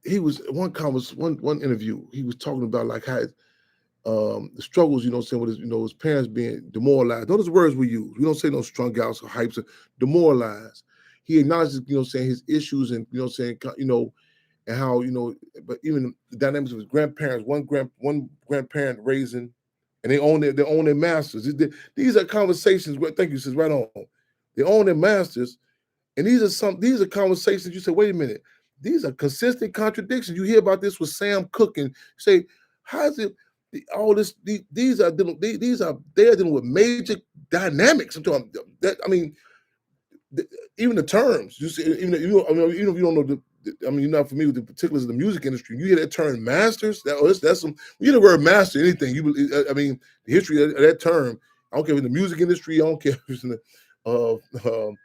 He was one interview. He was talking about like how the struggles, you know, saying with his parents being demoralized. Those words we use. We don't say no strung outs or hypes. Demoralized. He acknowledges, you know, saying his issues and saying, and how but even the dynamics of his grandparents. One grandparent raising, and they own their masters. These are conversations. Thank you, sis. Right on. They own their masters, and these are conversations. You say, wait a minute. These are consistent contradictions. You hear about this with Sam Cooke, and say, how is it? All this, these are dealing with major dynamics. Even the terms. You see, even if you don't know you're not familiar with the particulars of the music industry. You hear that term "masters." That's some. You hear the word "master," anything. The history of that term. I don't care if it's in the music industry. I don't care if it's in the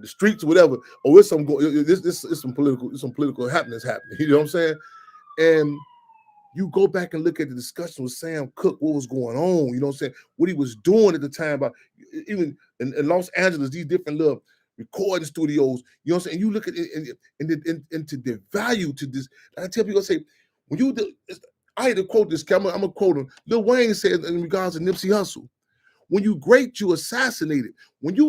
streets or whatever. Or it's some political happenings happening. You know what I'm saying? And you go back and look at the discussion with Sam Cooke, what was going on, you know what I'm saying? What he was doing at the time, about even in Los Angeles, these different little recording studios, you know what I'm saying? You look at it into the value to this. I tell people, I say, I had to quote this, I'm going to quote him. Lil Wayne said in regards to Nipsey Hussle, when you great, you assassinated. When they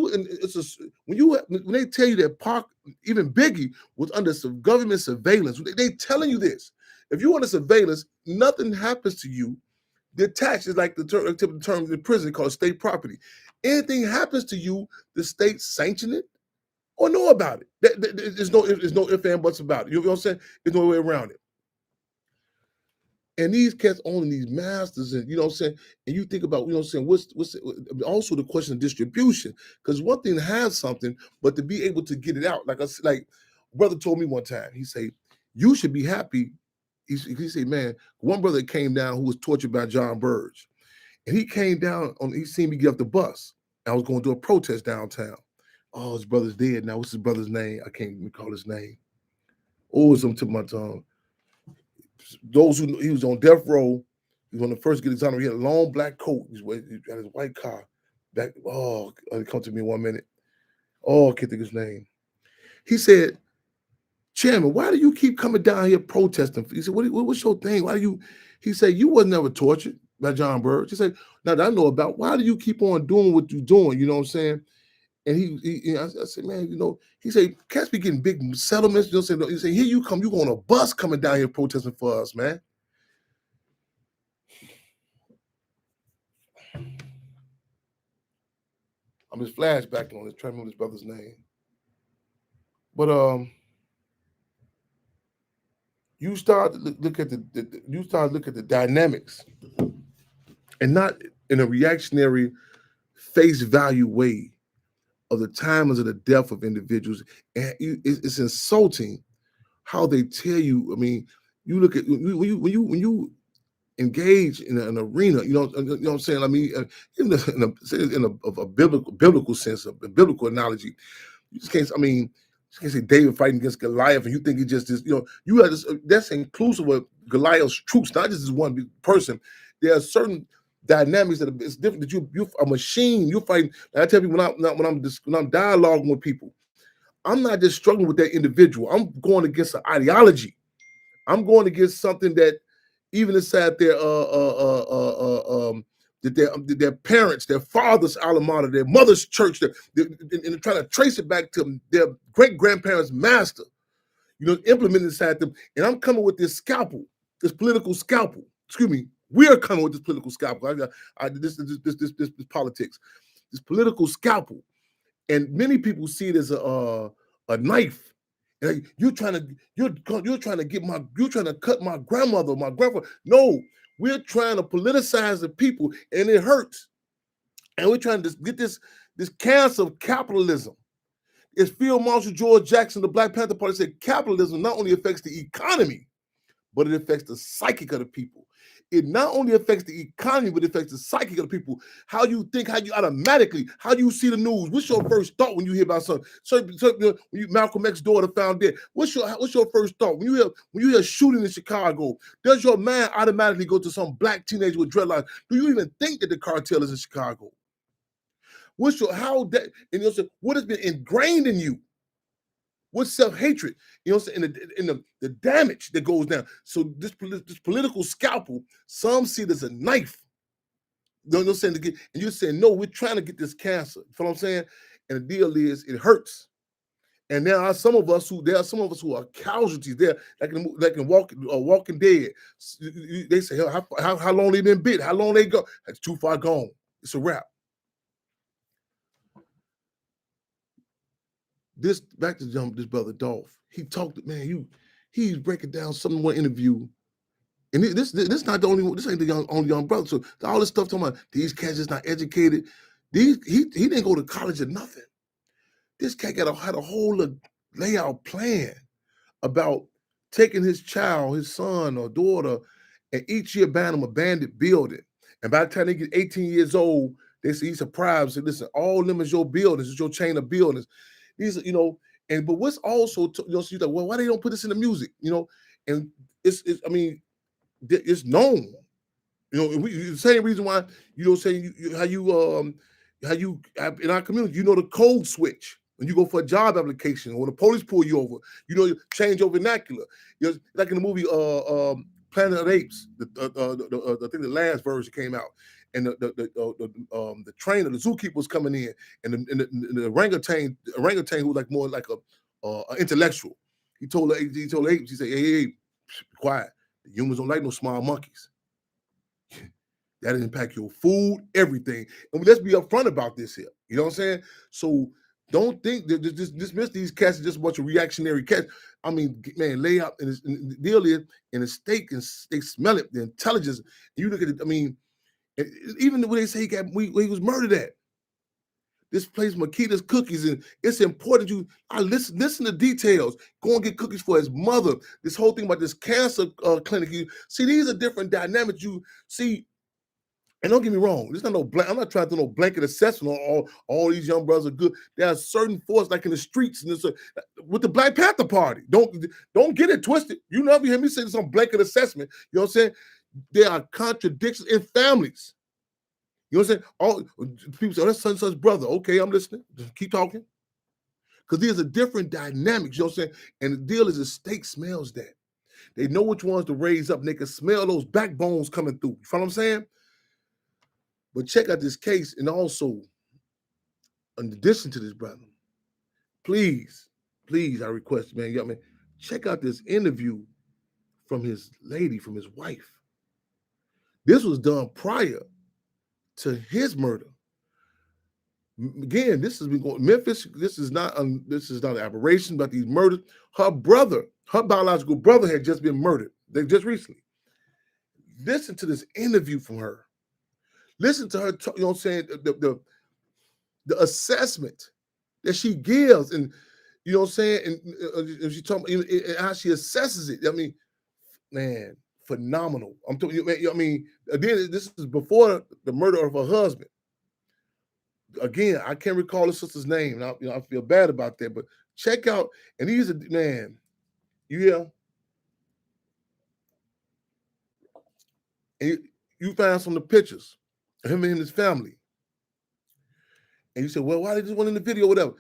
tell you that Pac, even Biggie, was under some government surveillance, they telling you this. If you're under surveillance, nothing happens to you. Detached is like the term in prison called state property. Anything happens to you, the state sanction it or know about it. There's no ifs and buts about it. You know what I'm saying? There's no way around it. And these cats owning these masters, and you know what I'm saying, and you think about, you know what I'm saying, what's also the question of distribution, because one thing to have something, but to be able to get it out, like brother told me one time, he said, you should be happy. He said, man, one brother came down who was tortured by John Burge, and he came down he seen me get off the bus. I was going to do a protest downtown. Oh, his brother's dead now. What's his brother's name? I can't recall his name. Oh, it's on the tip of my tongue. He was on death row. He was one of the first to get exonerated. He had a long black coat. He had his white car. Come to me 1 minute. Oh, I can't think of his name. He said, Chairman, why do you keep coming down here protesting? He said, what's your thing? Why do you? He said, you was never tortured by John Burge. He said, now that I know about, why do you keep on doing what you're doing? You know what I'm saying? And I said, man, he said, cats be getting big settlements. You know what I'm saying? He said, here you come, you on a bus coming down here protesting for us, man. I'm just flashbacking on this, trying to remember his brother's name. But you start to look at the dynamics, and not in a reactionary face value way of the timings of the death of individuals. And it's insulting how they tell you. I mean, you look at when you engage in an arena, you know what I'm saying. I mean, in a biblical sense, a biblical analogy, you just can't. I mean, you can't say David fighting against Goliath, and you think he just is. You have this. That's inclusive of Goliath's troops, not just this one person. There are certain dynamics that it's different. That you a machine. You're fighting. I tell people when I'm dialoguing with people, I'm not just struggling with that individual. I'm going against an ideology. I'm going against something that even inside their parents, their father's alma mater, their mother's church, and trying to trace it back to their great grandparents' master, implement inside them. And I'm coming with this scalpel, this political scalpel. Excuse me, we're coming with this political scalpel. This politics, this political scalpel, and many people see it as a knife. And you're trying to cut my grandmother, my grandfather. No, we're trying to politicize the people, and it hurts. And we're trying to get this cancer of capitalism. It's Field Marshal George Jackson, the Black Panther Party, said capitalism not only affects the economy, but it affects the psychic of the people. It not only affects the economy, but it affects the psychic of the people. How you think, how you automatically, how do you see the news? What's your first thought when you hear about something? So when Malcolm X's daughter found dead, what's your first thought when you hear a shooting in Chicago? Does your mind automatically go to some black teenager with dreadlocks? Do you even think that the cartel is in Chicago? What has been ingrained in you? What's self-hatred? You know what I'm saying? In the damage that goes down. So this political scalpel, some see it as a knife. You know what I'm saying? And you're saying, no, we're trying to get this cancer. You know what I'm saying? And the deal is, it hurts. And there are some of us who are casualties. They're like in Walking Dead. They say, how long they been bit? How long they go? It's too far gone. It's a wrap. Back to this brother Dolph. He talked, man. He's breaking down some one interview, and this not the only one. This ain't the only young brother. So all this stuff talking about these cats is not educated. He didn't go to college or nothing. This cat had a whole layout plan about taking his child, his son or daughter, and each year buying them a bandit building. And by the time they get 18 years old, they say he's surprised. Say, listen, all them is your buildings, it's your chain of buildings. These, but what's also, she's like, well, why they don't put this in the music, And it's known, the same reason why, how you in our community, the code switch when you go for a job application or when the police pull you over, you change your vernacular. Like in the movie Planet of the Apes, I think the last version came out, and the trainer, the zookeeper was coming in, and the orangutan who was like more like a intellectual. He told the apes, he said, hey, be quiet. The humans don't like no small monkeys. That impact your food, everything. And let's be upfront about this here. You know what I'm saying? So don't think that dismiss these cats as just a bunch of reactionary cats. I mean, man, lay out and the deal is in the state, and they smell it, the intelligence. You look at it, I mean, even the way they say he was murdered at. This place, Makita's Cookies, and it's important I listen to details. Go and get cookies for his mother. This whole thing about this cancer clinic. See, these are different dynamics. You see. And don't get me wrong, there's not I'm not trying to do no blanket assessment on all these young brothers are good. There are certain forces like in the streets and with the Black Panther Party. Don't get it twisted. You never hear me say some blanket assessment. You know what I'm saying? There are contradictions in families. You know what I'm saying? All people say, oh, that's such brother. Okay, I'm listening. Just keep talking. Because there's a different dynamics, you know what I'm saying? And the deal is the state smells that. They know which ones to raise up, and they can smell those backbones coming through. You know what I'm saying? But check out this case, and also, in addition to this, brother, please, I request, man, check out this interview from his wife. This was done prior to his murder. Again, this has been going Memphis. This is not an aberration, but these murders. Her brother, her biological brother, had just been murdered. They just recently. Listen to this interview from her. Listen to her. You know what I'm saying? The assessment that she gives, and you know what I'm saying, and she talking and how she assesses it. I mean, man, phenomenal. I'm telling you. I mean, again, this is before the murder of her husband. Again, I can't recall the sister's name. And I feel bad about that, but check out. And he's a man. You hear? And you found some of the pictures of him and his family. And you said, well, why they just want in the video, whatever?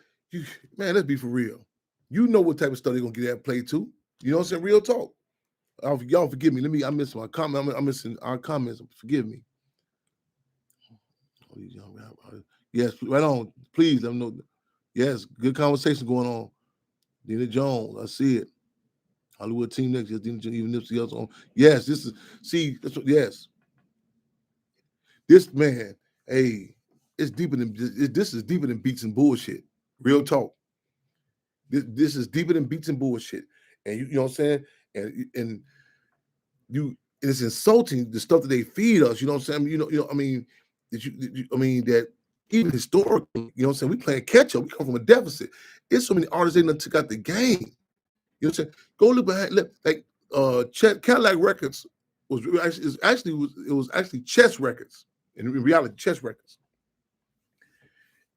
Man, let's be for real. You know what type of stuff they're gonna get that play to. You know what I'm saying? Real talk. Y'all forgive me. I'm missing my comment. I'm missing our comments. Forgive me. Yes, right on. Please let them know. Yes, good conversation going on. Dina Jones, I see it. Hollywood Team Next, yes, Dina Jones, even Nipsey else on. Yes, this is, see, that's what, yes. This man, hey, it's deeper than, this is deeper than beats and bullshit. Real talk. This is deeper than beats and bullshit. And you know what I'm saying? And it's insulting the stuff that they feed us, you know what I'm saying? I mean, that even historically, you know what I'm saying? We playing catch up. We come from a deficit. There's so many artists they done took out the game. You know what I'm saying? Go look behind, like Cadillac Records was actually Chess Records. In reality, Chess Records.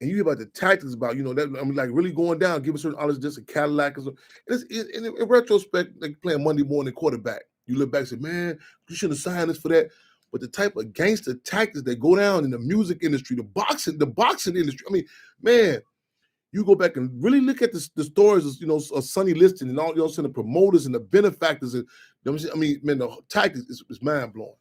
And you hear about the tactics about, that, I mean, like really going down, giving certain artists just a Cadillac. And in retrospect, like playing Monday morning quarterback. You look back and say, man, you should have signed us for that. But the type of gangster tactics that go down in the music industry, the boxing industry, I mean, man, you go back and really look at the stories of Sonny Liston and all, the promoters and the benefactors. And I mean, man, the tactics is mind-blowing.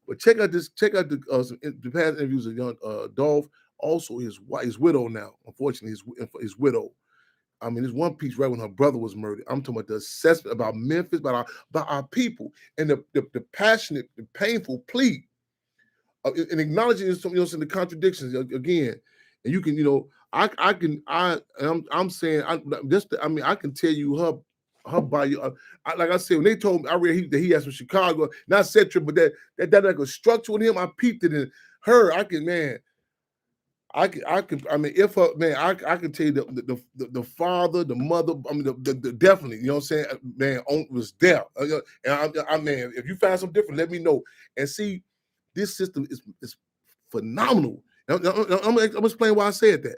But check out the past interviews of young Dolph. Also, his widow now. Unfortunately, his widow. I mean, there's one piece right when her brother was murdered. I'm talking about the assessment about Memphis, about our people, and the passionate, the painful plea, and acknowledging the contradictions again. And you can, I'm saying, I can tell you her bio. Like I said, when they told me, I read that he has from Chicago, not Central, but that like a structure with him. I peeped it in her. I can if her man, I can tell you the father, the mother, I mean the definitely, you know what I'm saying, man, was there. And I man, if you find something different, let me know. And see, this system is phenomenal. I'm gonna explain why I said that.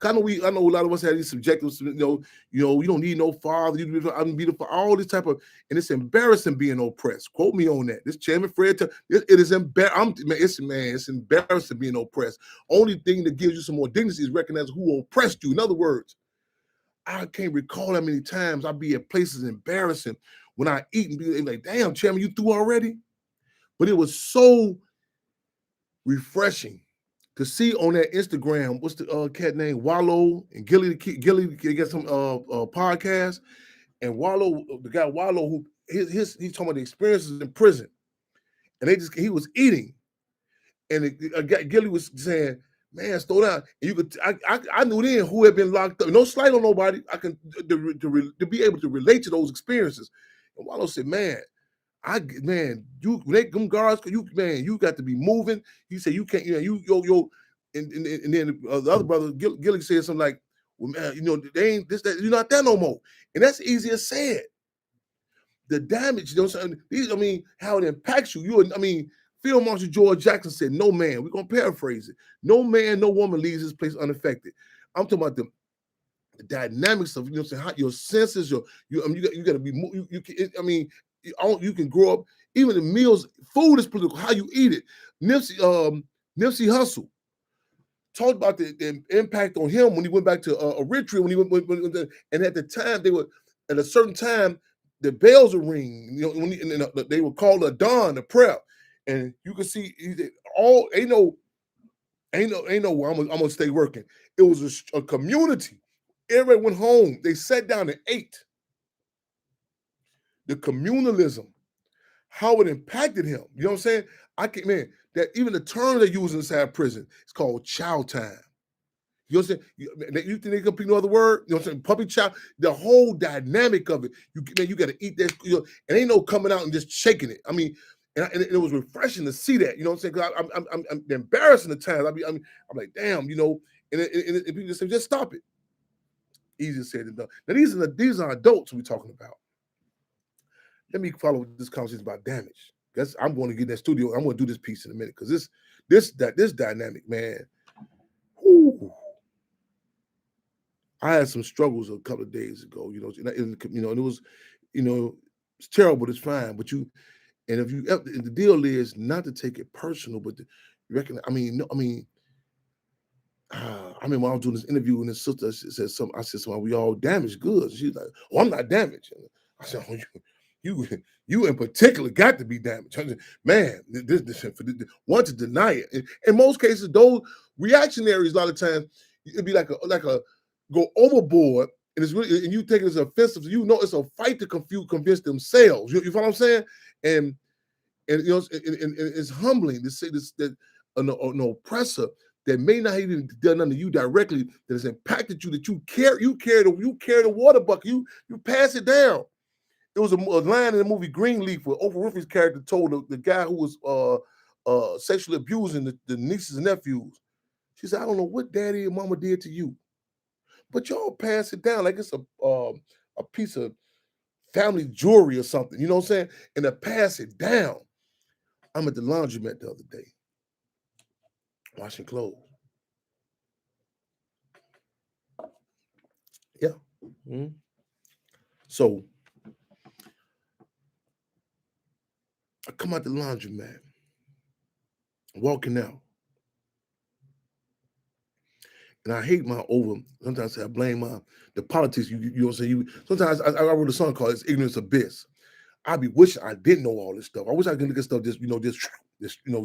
I know a lot of us have these subjectives, you don't need no father, I'm beautiful, all this type of, and it's embarrassing being oppressed. Quote me on that. This Chairman Fred, it is embarrassing. It's embarrassing being oppressed. Only thing that gives you some more dignity is recognizing who oppressed you. In other words, I can't recall how many times I be at places embarrassing when I eat and be like, damn, Chairman, you through already? But it was so refreshing to see on that Instagram, what's the cat name? Wallow and Gilly get some podcast. And Wallow, the guy Wallow, who he's talking about the experiences in prison. And he was eating. And Gilly was saying, man, slow down. And you could, I knew then who had been locked up. No slight on nobody. I can to be able to relate to those experiences. And Wallow said, man, you make them guards, you got to be moving. He said you can't, and then the other brother Gilly said something like, well, man, they ain't this, that, you're not there no more. And that's easier said. The damage, how it impacts you. Field Marshal George Jackson said, no man, we're gonna paraphrase it. No man, no woman leaves this place unaffected. I'm talking about the dynamics of, how your senses, you got to be, you can grow up, even the meals, food is political, how you eat it. Nipsey Hussle talked about the impact on him when he went back to Eritrea, and at the time at a certain time, the bells would ring, they would call the dawn, the prayer, and you can see ain't no I'm gonna stay working. It was a community. Everybody went home. They sat down and ate. The communalism, how it impacted him. You know what I'm saying? that even the term they use inside prison is called child time. You know what I'm saying? You think they can pick no other word? You know what I'm saying? Puppy child, the whole dynamic of it. You got to eat that. You know, and ain't no coming out and just shaking it. I mean, and it was refreshing to see that. You know what I'm saying? Because I'm embarrassing at times. I'm like, damn, you know. And people just say, just stop it. Easier said than done. Now these are adults we're talking about. Let me follow this conversation about damage. Guess I'm going to get in that studio. I'm going to do this piece in a minute because this dynamic, man. Whoo. I had some struggles a couple of days ago, you know, and it was, you know, it's terrible, it's fine, but the deal is not to take it personal, but to recognize, when I was doing this interview and this sister said something, I said something, we all damaged goods. She's like, oh, I'm not damaged. I said, oh, you in particular got to be damaged. I said, man, want to deny it. In most cases, those reactionaries, a lot of times, it'd be like a go overboard, and it's really, and you take it as offensive. You know, it's a fight to convince themselves. You follow what I'm saying? And you know, and it's humbling to say this, that an oppressor that may not even done nothing to you directly, that has impacted you, that you carry the water bucket, you pass it down. It was a line in the movie Greenleaf where Oprah Winfrey's character told the guy who was sexually abusing the nieces and nephews. She said, I don't know what daddy and mama did to you, but y'all pass it down like it's a piece of family jewelry or something. You know what I'm saying? And to pass it down. I'm at the laundromat the other day, washing clothes. Yeah. Mm-hmm. So I come out the laundromat, walking out. And I hate sometimes I blame the politics. You know what I'm saying? Sometimes I wrote a song called It's Ignorance Abyss. I be wishing I didn't know all this stuff. I wish I could look at stuff just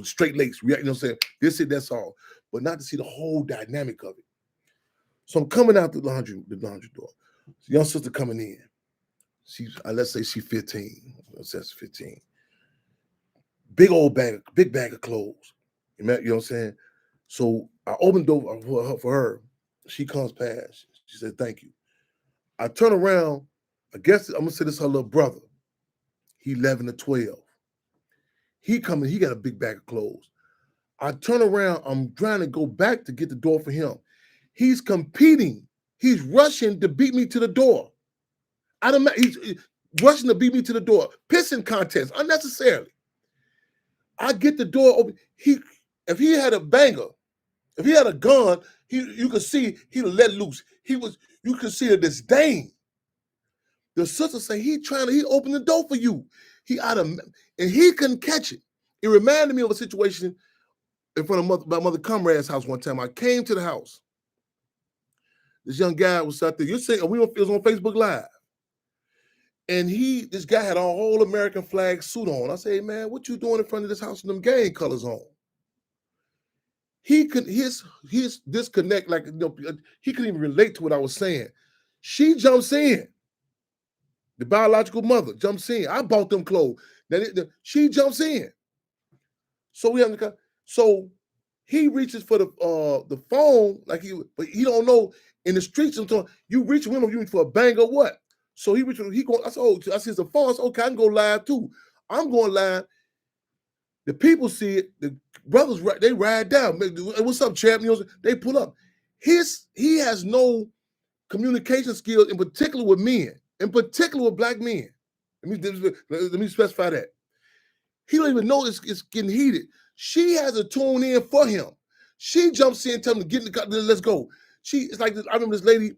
straight lace. You know what I'm saying? This it, that's all. But not to see the whole dynamic of it. So I'm coming out the laundry door. Young sister coming in. Let's say she's 15. That's 15. Big bag of clothes. You know what I'm saying? So I opened the door for her. She comes past. She said, thank you. I turn around. I guess I'm gonna say this is her little brother. He 11 or 12. He coming, he got a big bag of clothes. I turn around, I'm trying to go back to get the door for him. He's competing. He's rushing to beat me to the door. He's rushing to beat me to the door. Pissing contest, unnecessarily. I get the door open. If he had a banger, if he had a gun, you could see he'd have let loose. You could see the disdain. The sister say he opened the door for you. And he couldn't catch it. It reminded me of a situation in front of my mother comrade's house one time. I came to the house. This young guy was out there. You're saying it was on Facebook Live. And this guy had a whole American flag suit on. I say, hey, man, what you doing in front of this house with them gang colors on? His disconnect, like, you know, he couldn't even relate to what I was saying. She jumps in. The biological mother jumps in. I bought them clothes. She jumps in. So he reaches for the phone, but he don't know in the streets. You reach for him, you reach for a bang or what? So he reaches. I said, I see the phone. I said, okay, I can go live too. I'm going live. The people see it. The brothers, they ride down. What's up, champions? They pull up. He has no communication skills, in particular with men, in particular with black men. Let me specify that. He don't even know it's getting heated. She has to tune in for him. She jumps in, tells him to get in the car, let's go. It's like this. I remember this lady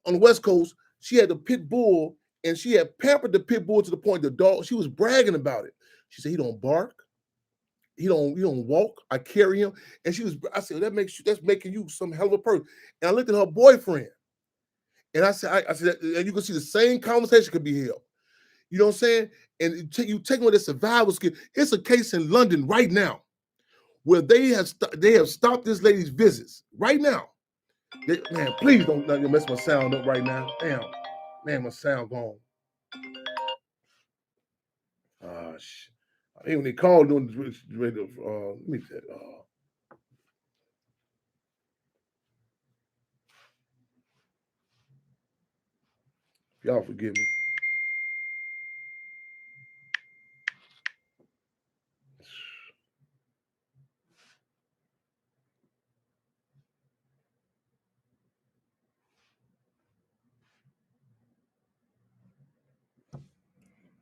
on the West Coast. She had the pit bull, and she had pampered the pit bull to the point the dog. She was bragging about it. She said, he don't bark. He don't walk. I carry him. And I said, that's making you some hell of a person. And I looked at her boyfriend. And I said, and you can see the same conversation could be held. You know what I'm saying? And you take on the survival skill. It's a case in London right now where they have stopped this lady's visits right now. Man, please don't mess my sound up right now. Damn, man, my sound gone. Hey, when they call doing this radio, let me say, y'all forgive me.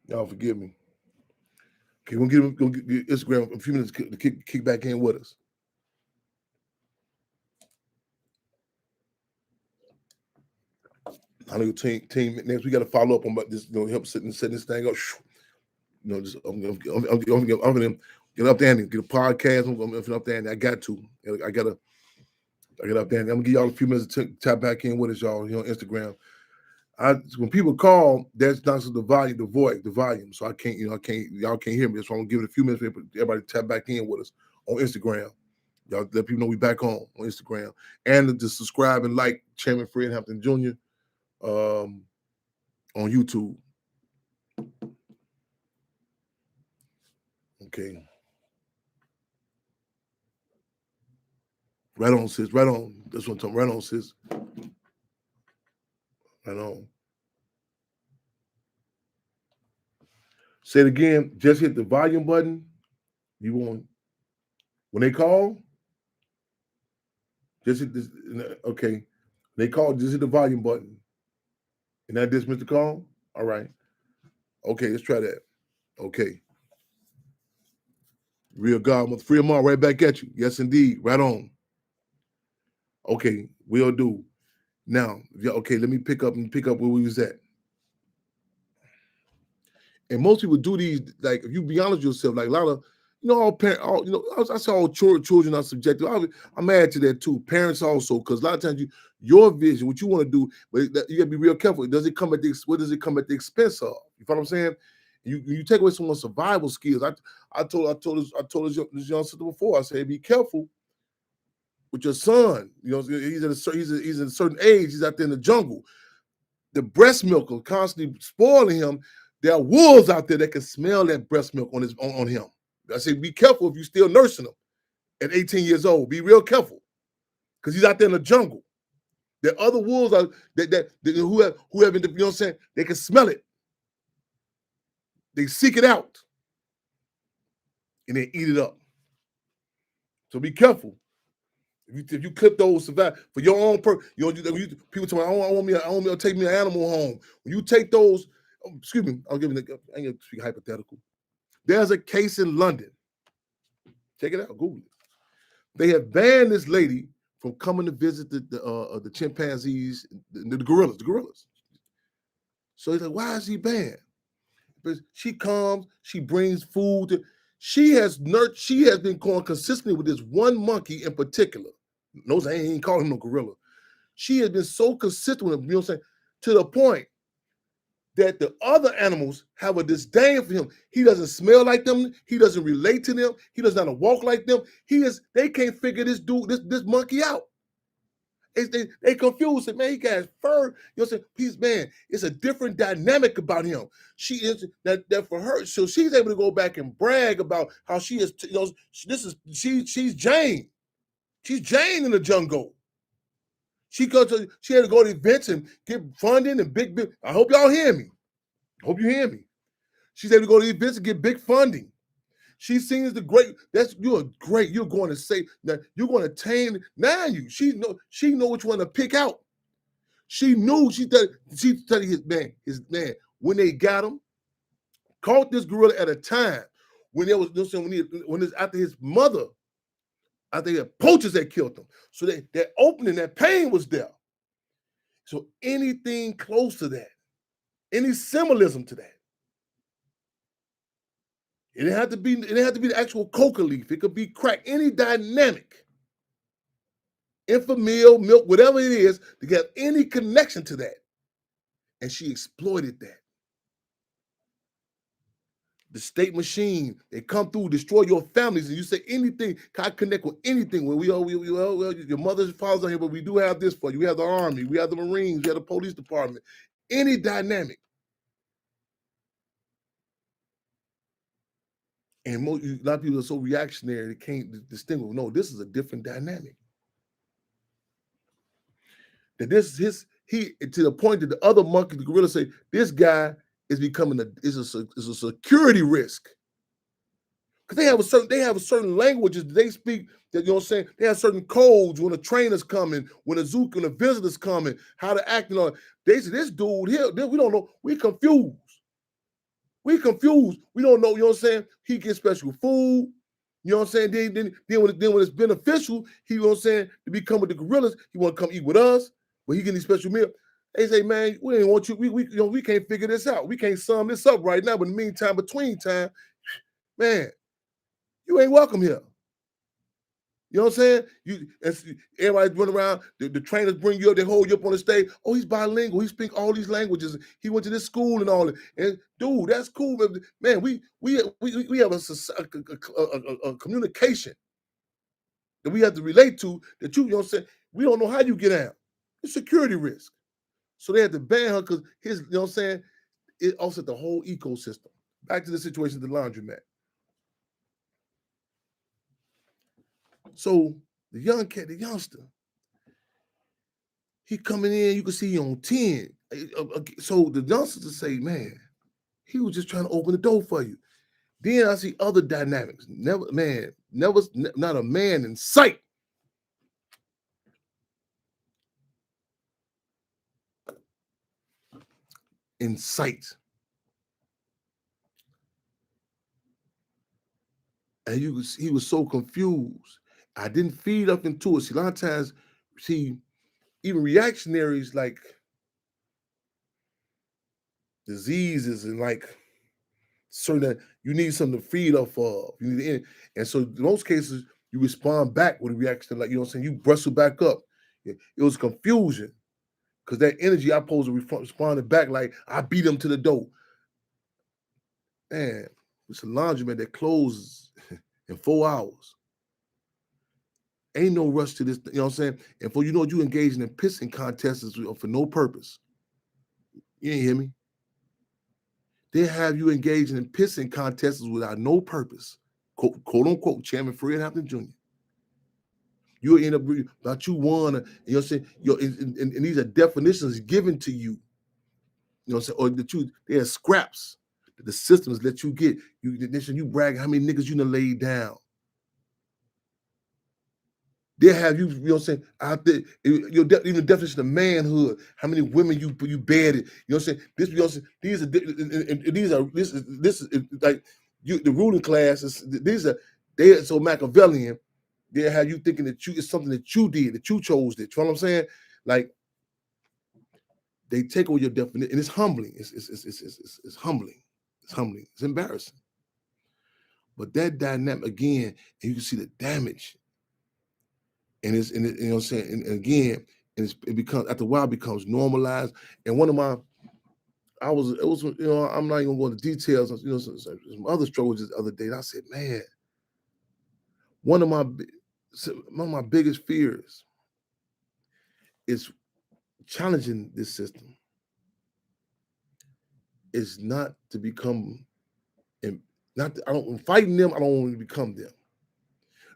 Y'all forgive me. Okay, we'll get Instagram a few minutes to kick back in with us. I know team next. We got to follow up on about this. Help setting this thing up. Just I'm gonna get up there and get a podcast. I'm gonna up there and I got to. I get up there. And I'm gonna give y'all a few minutes to tap back in with us, y'all. On Instagram. When people call, that's not the volume, the volume. So I can't, y'all can't hear me. So I'm gonna give it a few minutes for everybody to tap back in with us on Instagram. Y'all let people know we back on Instagram. And to subscribe and like Chairman Fred Hampton Jr. On YouTube. Okay. Right on, sis. Right on. That's what I'm talking. Right on, sis. Right on. Say it again. Just hit the volume button. You want when they call. Just hit this. Okay. They call. Just hit the volume button. And that dismiss the call. All right. Okay. Let's try that. Okay. Real God, mother free them all. Right back at you. Yes, indeed. Right on. Okay. We'll do. Now, okay. Let me pick up where we was at. And most people do these, like, if you be honest with yourself, like a lot of, all parents, I say all children are subjective. I'm mad to that too. Parents also, because a lot of times your vision, what you want to do, but you gotta be real careful. What does it come at the expense of? You follow what I'm saying? You take away someone's survival skills. I told this young sister before. I said, be careful with your son. He's at a certain age. He's out there in the jungle. The breast milk will constantly spoiling him. There are wolves out there that can smell that breast milk on him. I say, be careful if you're still nursing him at 18 years old. Be real careful, because he's out there in the jungle. There are other wolves out who have been, what I'm saying, they can smell it. They seek it out, and they eat it up. So be careful. If you clip those survive for your own purpose, people tell me, I want me to take me an animal home. When you take those, excuse me, I ain't gonna speak hypothetical. There's a case in London. Check it out, Google it. They have banned this lady from coming to visit the chimpanzees, the gorillas. So he's like, why is he banned? Because she comes, she brings food. She has been going consistently with this one monkey in particular. Knows I ain't calling him no gorilla. She has been so consistent with him, you know what I'm saying, to the point that the other animals have a disdain for him. He doesn't smell like them. He doesn't relate to them. He does not walk like them. They can't figure this monkey out. They confused him, man. He got fur. You know what I'm saying? Man, it's a different dynamic about him. She is that for her, so she's able to go back and brag about how she is. She's Jane. She's Jane in the jungle. She had to go to events and get funding and big. I hope y'all hear me. I hope you hear me. She's able to go to events and get big funding. She sings the great. You're great. You're going to say that you're going to tame. Now she know which one to pick out. She knew. She studied his man. When they got him, caught this gorilla at a time when there was when it's after his mother. I think the poachers that killed him. So that opening, that pain was there. So anything close to that, any symbolism to that. It didn't have to be the actual coca leaf. It could be crack. Any dynamic, infamil, milk, whatever it is, to get any connection to that. And she exploited that. The state machine, they come through, destroy your families, and you say anything, can I connect with anything? Well, your mother's father's on here, but we do have this for you. We have the Army, we have the Marines, we have the police department. Any dynamic. And a lot of people are so reactionary they can't distinguish. No, this is a different dynamic. That this he to the point that the other monkey, the gorilla, say this guy is becoming is a security risk. Because they have a certain languages that they speak that, you know what I'm saying? They have certain codes when a trainer's coming, when a visitor's coming, how to act and all. They say this dude here, we don't know, we confused. We confused. We don't know, you know what I'm saying? He gets special food. You know what I'm saying? Then when it's beneficial, he, you know what I'm saying, to be coming with the gorillas, he want to come eat with us, but he getting these special meal. They say, man, we ain't want you, you know, we can't figure this out. We can't sum this up right now, but in the meantime, between time, man, you ain't welcome here. You know what I'm saying? Everybody run around, the trainers bring you up, they hold you up on the stage. Oh, he's bilingual, he speaks all these languages. He went to this school and all that. And dude, that's cool. Man, we have a communication that we have to relate to that you know what I'm saying? We don't know how you get out. It's security risk. So they had to ban her because his, you know what I'm saying, it offset the whole ecosystem. Back to the situation at the laundromat. So the young cat, the youngster, he coming in, you can see he on 10. So the youngsters say, man, he was just trying to open the door for you. Then I see other dynamics. Not a man in sight. In sight. And he was so confused. I didn't feed up into it. See, a lot of times, even reactionaries like diseases and like certain, you need something to feed off of. And so in most cases, you respond back with a reaction, like, you know what I'm saying, you bristle back up. It was confusion. Because that energy I supposed to responded back like, I beat him to the door. Man, it's a laundromat that closes in 4 hours. Ain't no rush to this, you know what I'm saying? And for you know, you engaging in pissing contests for no purpose. You ain't hear me? They have you engaging in pissing contests without no purpose. Quote unquote, Chairman Fred Hampton Jr. You'll end up, about you won, you know what I'm saying? And these are definitions given to you. You know what I'm saying? Or they are scraps that the systems let you get. You brag how many niggas you done laid down. They have you, you know what I'm saying, out there, even the definition of manhood, how many women you bedded, you know what I'm saying? This, you know what I'm saying? This is like you, the ruling class they are so Machiavellian. They have you thinking that it's something that you did, that you chose it. You know what I'm saying? Like they take away your definition, and it's humbling. It's humbling. It's humbling. It's embarrassing. But that dynamic again, and you can see the damage. And you know what I'm saying? And again, it becomes, after a while, it becomes normalized. And one of my, you know, I'm not even going to details. You know, some other struggles the other day. And I said, man, one of my biggest fears is challenging this system. Is not to become, fighting them. I don't want to become them.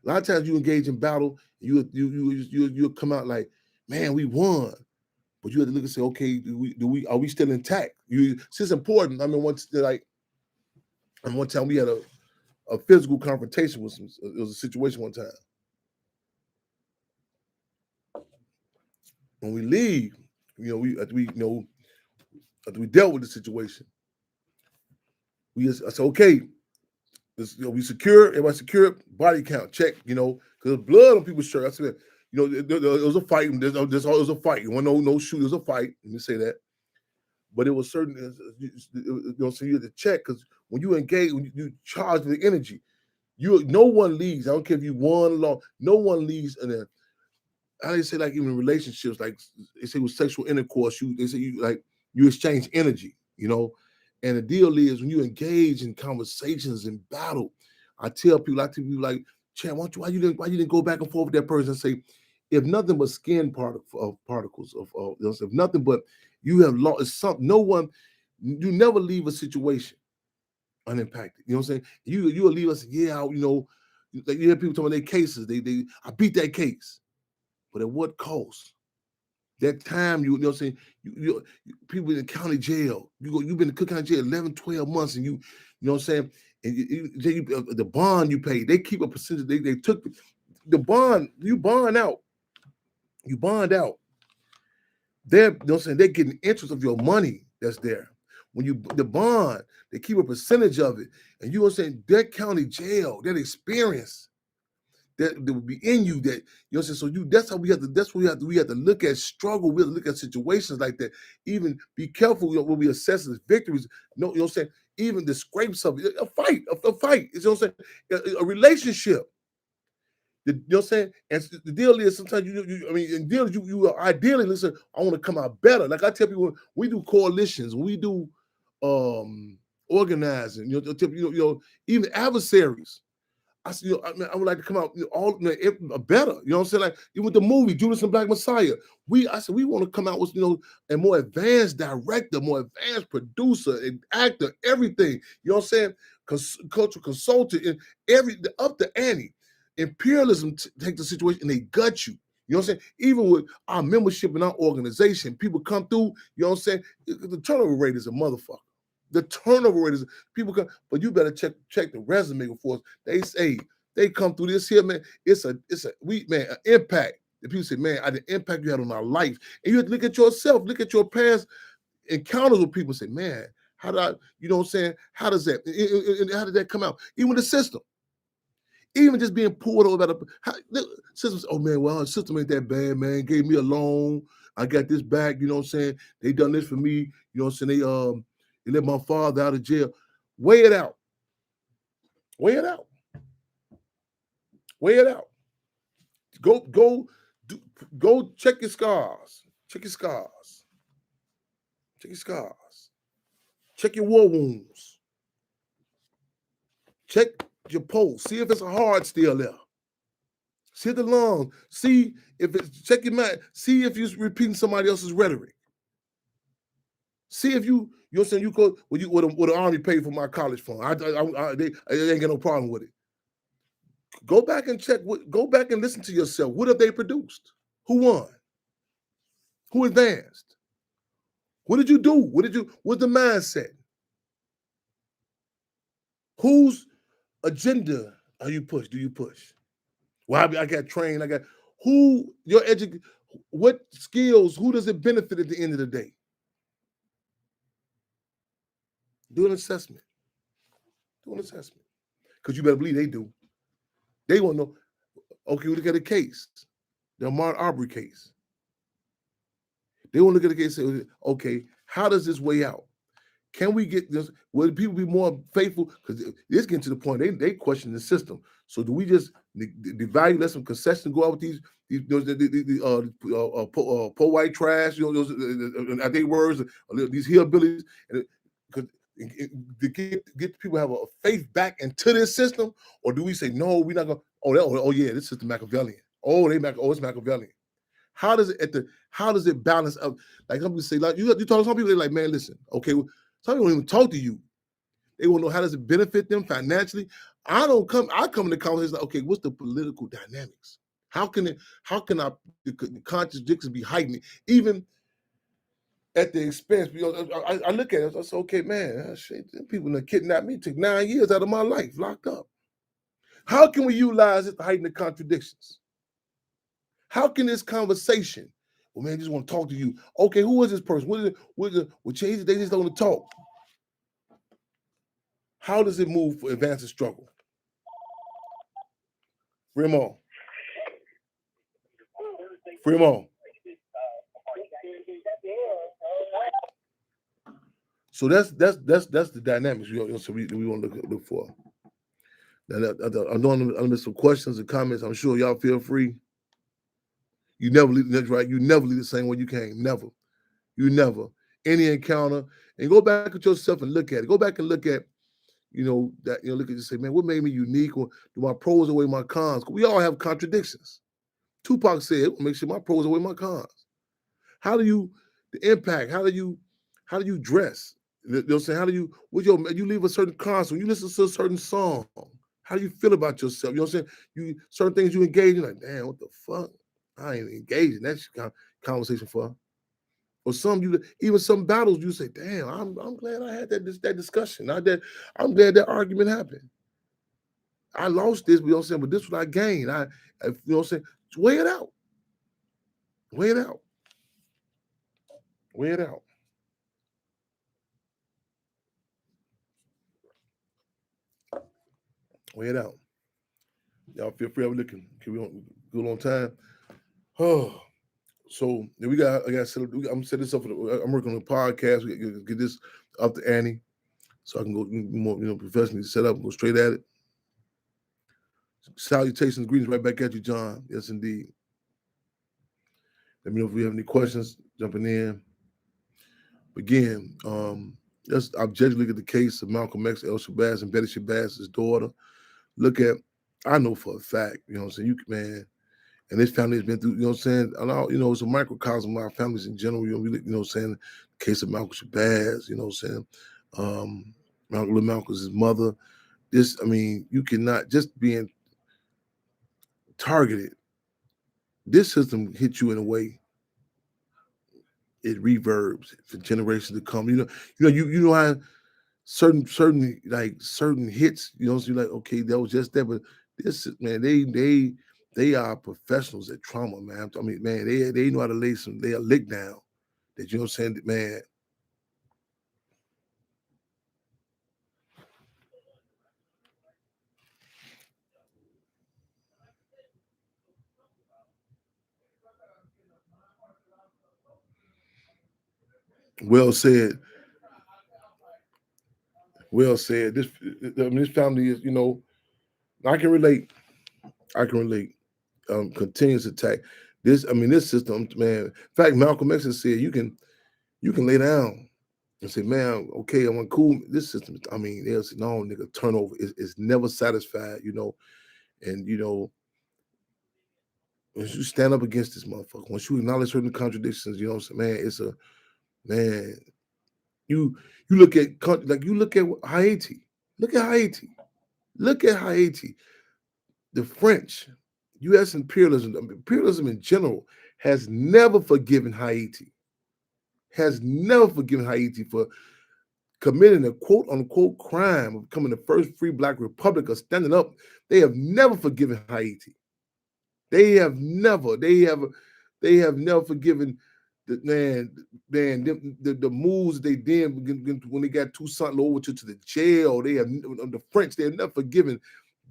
A lot of times you engage in battle, you'll come out like, man, we won. But you have to look and say, okay, are we still intact? It's important. I mean, one time we had a physical confrontation with it was a situation one time. When we leave, you know, after we dealt with the situation, I said, okay, we secure, everybody secure, body count, check, you know, because blood on people's shirt. I said, you know, there was a fight, and there was a fight. It wasn't no shoot, there was a fight. Let me say that. But it was certain, you know, so you had to check, because when you engage, when you charge the energy, no one leaves. I don't care if you won or lost, no one leaves. And then I didn't say like even relationships, like they say with sexual intercourse, they say you exchange energy, you know. And the deal is when you engage in conversations and battle, I tell people like, Chad, why you didn't go back and forth with that person and say, if nothing but skin particles of you know, if nothing but you have lost something, you never leave a situation unimpacted. You know what I'm saying? You'll leave us, yeah, you know, like you hear people talking about their cases. I beat that case, but at what cost? That time, you know what I'm saying? People in the county jail. You've been in Cook County jail 11, 12 months, and you know what I'm saying? And the bond you pay, they keep a percentage. They took the bond. You bond out. You bond out. They're, you know what I'm saying? They're getting interest of your money that's there. When the bond, they keep a percentage of it. And you know what I'm saying? That county jail, that experience that will be in you, that, you know what I'm saying? So that's how we have to, that's what we have to look at struggle. We have to look at situations like that. Even be careful when we assess the victories. You know what I'm saying? Even the scrapes of it, a fight. You know what I'm saying? A relationship. You know what I'm saying? And the deal is sometimes you ideally listen, I want to come out better. Like I tell people, we do coalitions, we do organizing, even adversaries. I said, I would like to come out better. You know what I'm saying? Like even with the movie Judas and Black Messiah, I said we want to come out with a more advanced director, more advanced producer, and actor, everything. You know what I'm saying? Cultural consultant, and up to ante. Imperialism take the situation and they gut you. You know what I'm saying? Even with our membership in our organization, people come through. You know what I'm saying? The turnover rate is a motherfucker. The turnover rate is people come, but you better check the resume before they say they come through this here, man. It's an impact. If people say, man, the impact you had on our life, and you have to look at yourself, look at your past encounters with people, and say, man, how did I, you know what I'm saying? How does that, how did that come out? Even the system. Even just being pulled over the systems, oh man, well, the system ain't that bad, man. Gave me a loan. I got this back, you know what I'm saying? They done this for me, you know what I'm saying? They let my father out of jail. Weigh it out. Weigh it out. Weigh it out. Go check your scars. Check your scars. Check your scars. Check your war wounds. Check your pulse. See if it's a heart still there. See the lungs. See if it's, check your mind. See if you're repeating somebody else's rhetoric. See if you know what I'm saying, you go with the army paid for my college fund. They ain't got no problem with it. Go back and check. Go back and listen to yourself. What have they produced? Who won? Who advanced? What did you do? What's the mindset? Whose agenda are you push? Do you push? Well, I got trained. What skills? Who does it benefit at the end of the day? Do an assessment. Because you better believe they do. They want to know, okay, we look at a case, the Ahmaud Arbery case. They want to look at the case and say, okay, how does this weigh out? Can we get this? Will people be more faithful? Because it's getting to the point, they question the system. So do we just devalue, let some concessions go out with these poor white trash, I think words, these hillbillies, to get people to have a faith back into this system, or do we say no? We're not gonna. Oh yeah, this system Machiavellian. It's Machiavellian. How does it balance up? Like some people say, like you talk to some people, they're like, man, listen, okay, some people don't even talk to you. They want to know how does it benefit them financially. I come in the conversation like, okay, what's the political dynamics? How can the contradictions be heightened, even at the expense? I look at it, I say, okay, man, shit, people that kidnapped me, took 9 years out of my life, locked up. How can we utilize it to heighten the contradictions? How can this conversation, well, man, I just want to talk to you. Okay, who is this person? What change? They just don't want to talk. How does it move for advance the struggle? Fremont. So that's the dynamics we want to look for. Now, I know I'm some questions and comments. I'm sure y'all feel free. You never leave. That's right. You never leave the same way you came. Never. You never. Any encounter, and go back at yourself and look at it. Go back and look at, look at you, say, man, what made me unique, or do my pros outweigh my cons? We all have contradictions. Tupac said, make sure my pros outweigh my cons. The impact? How do you dress? They'll say, how do you, you leave a certain concert, you listen to a certain song, how do you feel about yourself? You know what I'm saying? You certain things you engage in, like, damn, what the fuck? I ain't engaging that conversation for. Or even some battles, you say, damn, I'm glad I had that discussion. I'm glad that argument happened. I lost this, but you know what I'm saying, but this is what I gained. You know what I'm saying? Just weigh it out. Weigh it out. Weigh it out. Weigh it out. Y'all feel free to looking. Can we good on time? Oh, so I got set up. I'm setting this up I'm working on a podcast. We get this up to Annie, so I can go more, professionally set up and go straight at it. Salutations, greetings right back at you, John. Yes, indeed. Let me know if we have any questions jumping in. Again, let's objectively look at the case of Malcolm X, El Shabazz, and Betty Shabazz's daughter. I know for a fact, you know what I'm saying, and this family has been through, you know what I'm saying, it's a microcosm of our families in general, you know what I'm saying, the case of Malcolm Shabazz, you know what I'm saying, Malcolm's his mother. You cannot, just being targeted, this system hits you in a way, it reverbs for generations to come. You know how certain hits, you know, so you're like, okay, that was just that, but this, man, they are professionals at trauma, man. I mean, man, they know how to lay a lick down. That, you know what I'm saying, man. Well said. Well said. This family is, you know, I can relate. Continuous attack. This system, man. In fact, Malcolm X has said you can lay down and say, man, okay, I'm cool. This system, they'll say, no, nigga, turnover is never satisfied, you know, and you know, once you stand up against this motherfucker, once you acknowledge certain contradictions, you know what I'm saying, man, you look at Haiti. Look at Haiti. The French, U.S. imperialism in general has never forgiven Haiti. For committing a quote unquote crime of becoming the first free black republic or standing up. They have never forgiven Haiti. They have never forgiven the moves they did when they got Toussaint Louverture to the jail. The French, they have never forgiven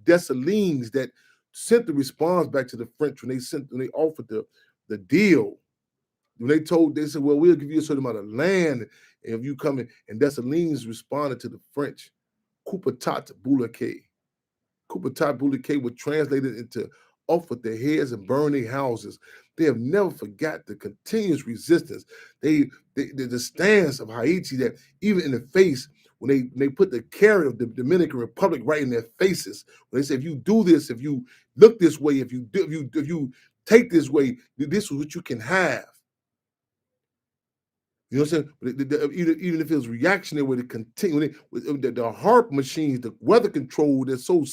Dessalines that sent the response back to the French when they offered the deal. When they said, well, we'll give you a certain amount of land if you come in, and Dessalines responded to the French, coup d'etat bouliquet. Coup d'etat bouliquet was translated into off with their heads and burn their houses. They have never forgot the continuous resistance. The stance of Haiti, that even in the face, when they put the carrot of the Dominican Republic right in their faces, when they say, if you do this, if you look this way, if you take this way, this is what you can have. You know what I'm saying? Even if it was reactionary, with it continue, the HARP machines, the weather control, they're so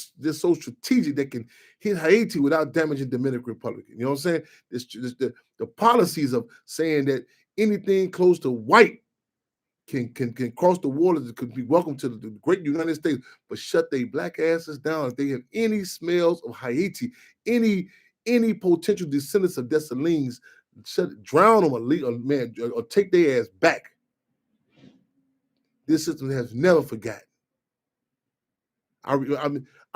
strategic that can hit Haiti without damaging Dominican Republic. You know what I'm saying? The policies of saying that anything close to white can cross the waters, could be welcome to the great United States, but shut their black asses down if they have any smells of Haiti, any potential descendants of Dessalines. Drown them, or take their ass back. This system has never forgotten. I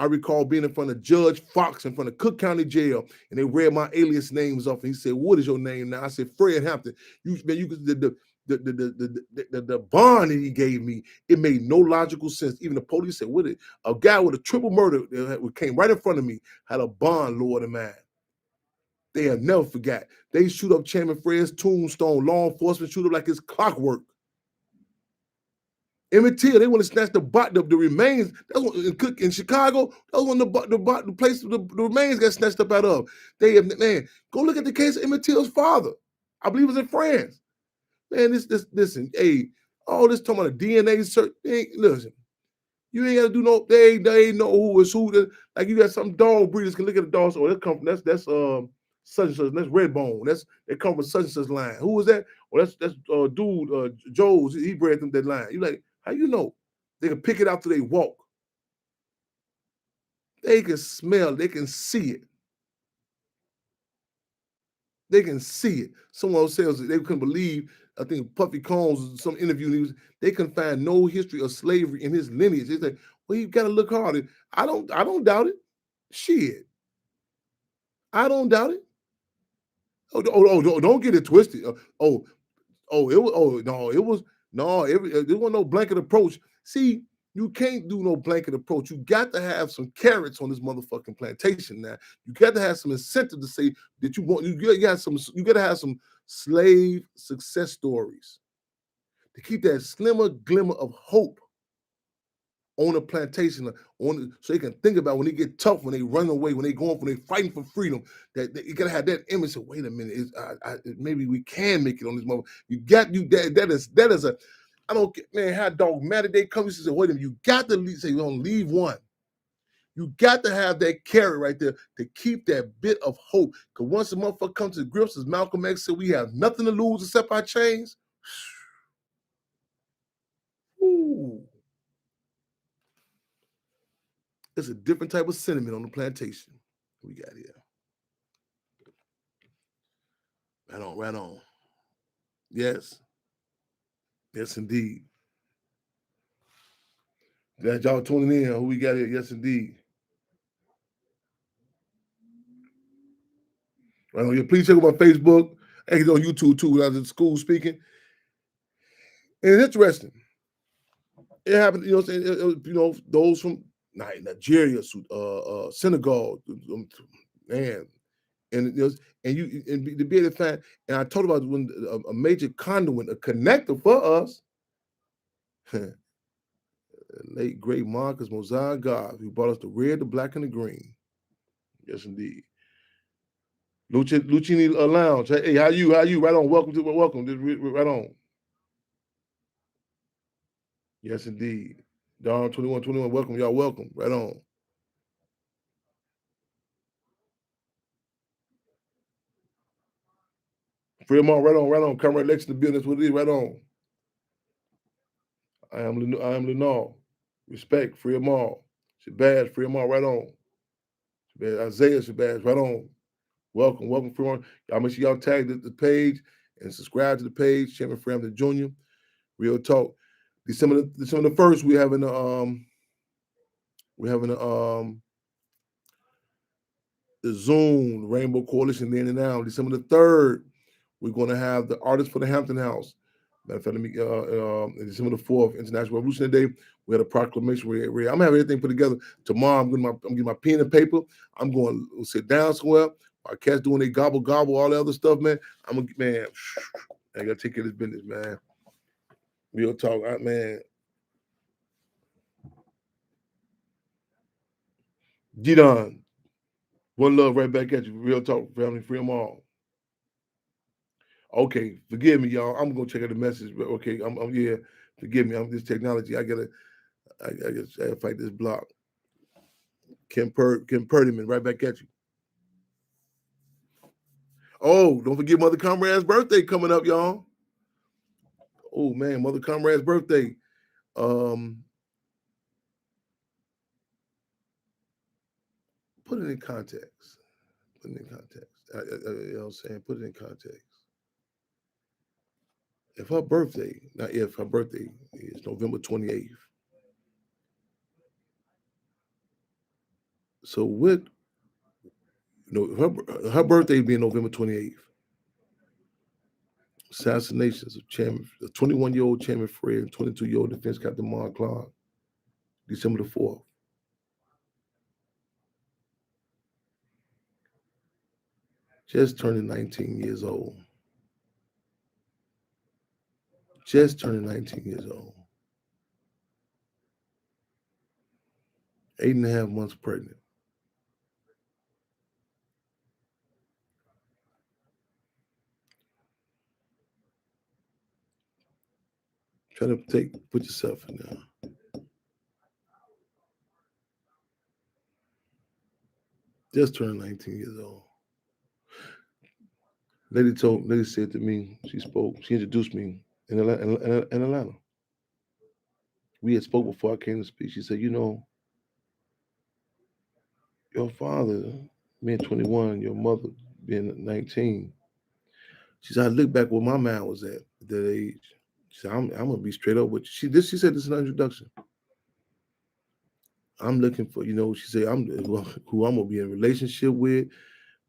recall being in front of Judge Fox in front of Cook County Jail, and they read my alias names off, and he said, "What is your name now?" I said, "Fred Hampton." The bond that he gave me, it made no logical sense. Even the police said, "What it?" A guy with a triple murder that came right in front of me had a bond lower than mine. They have never forgot. They shoot up Chairman Fred's tombstone. Law enforcement shoot up like it's clockwork. Emmett Till, they want to snatch the remains. That's what in Chicago. That was when the place the remains got snatched up out of. Go look at the case of Emmett Till's father. I believe it was in France. Man, listen, hey, All this talking about a DNA search. Listen, you ain't got to do no. They ain't know who is who. Like you got some dog breeders can look at the dogs. Oh, that come from that's such and such. That's Redbone. They come from such and such line. Who was that? Well, that's dude Joe's. He bred them that line. You like how you know? They can pick it out till they walk. They can smell. They can see it. They can see it. Someone says they couldn't believe. I think Puffy Combs, some interview, they couldn't find no history of slavery in his lineage. They say, well, you got to look harder. I don't doubt it. Shit, I don't doubt it. Don't get it twisted. It was there wasn't no blanket approach. See, you can't do no blanket approach. You got to have some carrots on this motherfucking plantation now. You got to have some incentive to say that you want. You got to have some slave success stories to keep that slimmer glimmer of hope on the plantation, so they can think about when they get tough, when they run away, when they fighting for freedom. That you gotta have that image. Of, wait a minute, maybe we can make it on this moment. That is a. I don't get, man, how dogmatic they come. You say, wait a minute, you got to say you don't leave one. You got to have that carrot right there to keep that bit of hope. Because once the motherfucker comes to grips, as Malcolm X said, we have nothing to lose except our chains. Ooh. It's a different type of sentiment on the plantation. We got here. Right on. Yes. Yes, indeed. Glad y'all tuning in. Who we got here? Yes, indeed. Right on. Yeah, please check out my Facebook. And on YouTube too when I was in school speaking. And it's interesting. It happened, you know what I'm saying? You know, those from Nigeria, Senegal, man. And to be able to find, and I told about when a major conduit, a connector for us, late great Marcus Mosiah God, who brought us the red, the black, and the green. Yes, indeed. Lucini Lounge. Hey, how you? Right on. Welcome. Right on. Yes, indeed. Dawn 2121. Welcome, y'all. Welcome. Right on. Fremont, right on. Comrade Lex in the building. That's what it is. Right on. I am Lenore. Respect. Fremont. Shabazz. Fremont. Right on. Shabazz. Isaiah Shabazz. Right on. Welcome, Fremont. Y'all make sure y'all tag the page and subscribe to the page. Chairman Frampton Jr. Real talk. December the 1st, we're having the Zoom Rainbow Coalition then and now. December the 3rd, we're going to have the Artists for the Hampton House. Matter of fact, December the 4th, International Revolutionary Day, we had a proclamation. I'm having everything put together. Tomorrow, I'm getting my pen and paper. I'm going to sit down somewhere. My cats doing their gobble, all the other stuff, man. I got to take care of this business, man. Real talk, man. G-Don, one love right back at you. Real talk, family, free them all. Okay, forgive me, y'all. I'm gonna check out the message, but okay, yeah. Forgive me. I'm this technology. I gotta fight this block. Kim Perdyman, right back at you. Oh, don't forget Mother Comrade's birthday coming up, y'all. Oh man, Mother Comrade's birthday. Put it in context. You know what I'm saying? Put it in context. Her birthday is November 28th. So her birthday being November 28th. Assassinations of the 21-year-old Chairman Fred and 22-year-old Defense Captain Mark Clark, December the 4th. Just turning 19 years old. 8.5 months pregnant. Try to put yourself in there. Just turned 19 years old. Lady said to me, she introduced me in Atlanta. We had spoke before I came to speak. She said, you know, your father being 21, your mother being 19. She said, I look back where my mind was at that age. She said, I'm gonna be straight up with you. She said this in an introduction. I'm looking for, you know, she said, who I'm gonna be in a relationship with,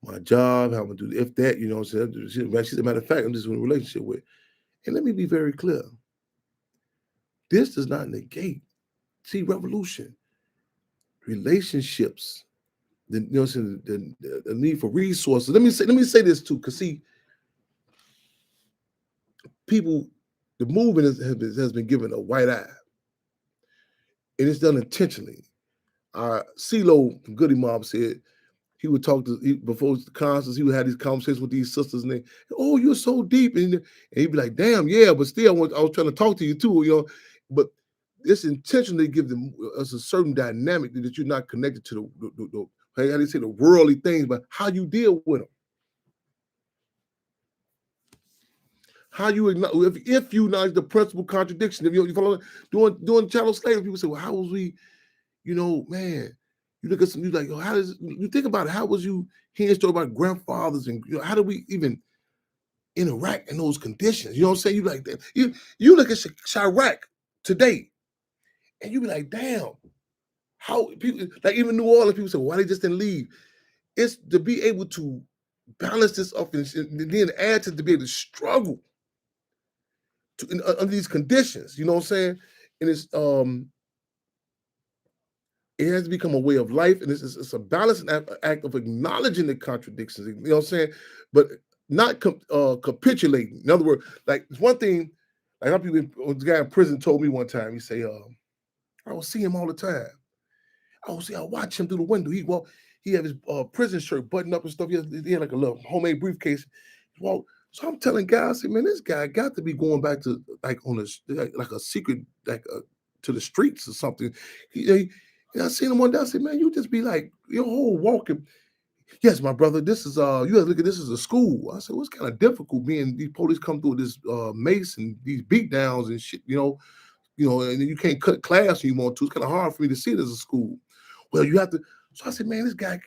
my job, how I'm gonna do if that, you know what I'm saying? She said, matter of fact, I'm just in a relationship with. And let me be very clear. This does not negate, see, revolution, relationships, the, you know what I'm saying, the need for resources. Let me say this too, because see, people, the movement has been given a white eye. And it's done intentionally. CeeLo from Goody Mob said he would talk before the concerts, he would have these conversations with these sisters, and they, oh, you're so deep. And he'd be like, damn, yeah, but still, I was trying to talk to you too, you know. But it's intentionally give them us a certain dynamic that you're not connected to the how do you say, the worldly things, but how you deal with them. How you if you acknowledge the principal contradiction, if you follow doing chattel slavery, people say, well, how was we, you know, man, you look at some, you like, oh, how does you think about it? How was you hearing stories about grandfathers and you know, how do we even interact in those conditions? You know what I'm saying? You like that. You look at Chirac today, and you be like, damn, how people like even New Orleans people say, well, why they just didn't leave? It's to be able to balance this up and then add to be able to struggle under these conditions. You know what I'm saying? And it's it has to become a way of life, and it's a balancing act of acknowledging the contradictions. You know what I'm saying? But not capitulating. In other words, like it's one thing. Like the guy in prison told me one time. He say, "I will see him all the time. I watch him through the window. He had his prison shirt buttoned up and stuff. He had like a little homemade briefcase. Well, so I'm telling guys, I say, man, this guy got to be going back to like on a secret to the streets or something. I seen him one day. I said, man, you just be like your whole walking. Yes, my brother, this is you have to look at this as a school. I said, well, it's kind of difficult being these police come through with this mace and these beat downs and shit, you know, and you can't cut class when you want to. It's kind of hard for me to see it as a school. Well, you have to. So I said, man, this guy,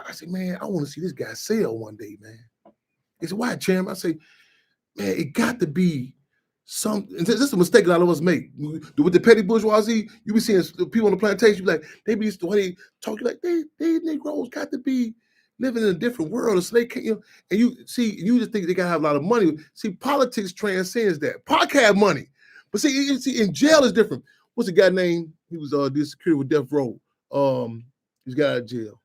I said, man, I want to see this guy sail one day, man. He said, why, Chairman? I say, man, it got to be some. And this is a mistake a lot of us make. With the petty bourgeoisie, you be seeing people on the plantation, you be like, they be the way they talk, like they Negroes got to be living in a different world, so they can't, you know. And you just think they gotta have a lot of money. See, politics transcends that. Pac had money, but see, in jail is different. What's the guy named? He was did security with Death Row. He's got out of jail.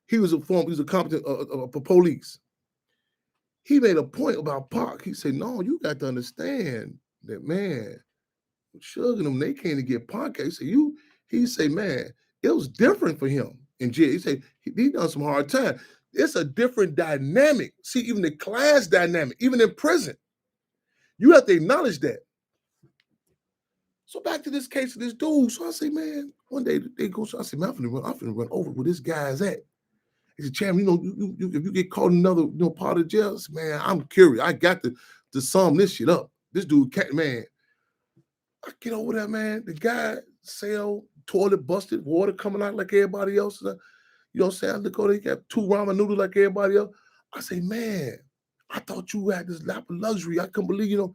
He was a competent police. He made a point about Pac. He said, no, you got to understand that, man, Suge and them, they came to get Pac. He said, man, it was different for him in jail. He said, he done some hard time. It's a different dynamic. See, even the class dynamic, even in prison, you have to acknowledge that. So back to this case of this dude. So I say, man, one day they go, so I said, man, I'm finna run over where this guy's at. He said, Chairman, you if you get caught in another part of jail, said, man, I'm curious. I got to sum this shit up. This dude, man, I get over there, man. The guy sell toilet busted, water coming out like everybody else. You know what I'm saying? I look over, he got 2 ramen noodles like everybody else. I say, man, I thought you had this lap of luxury. I couldn't believe, and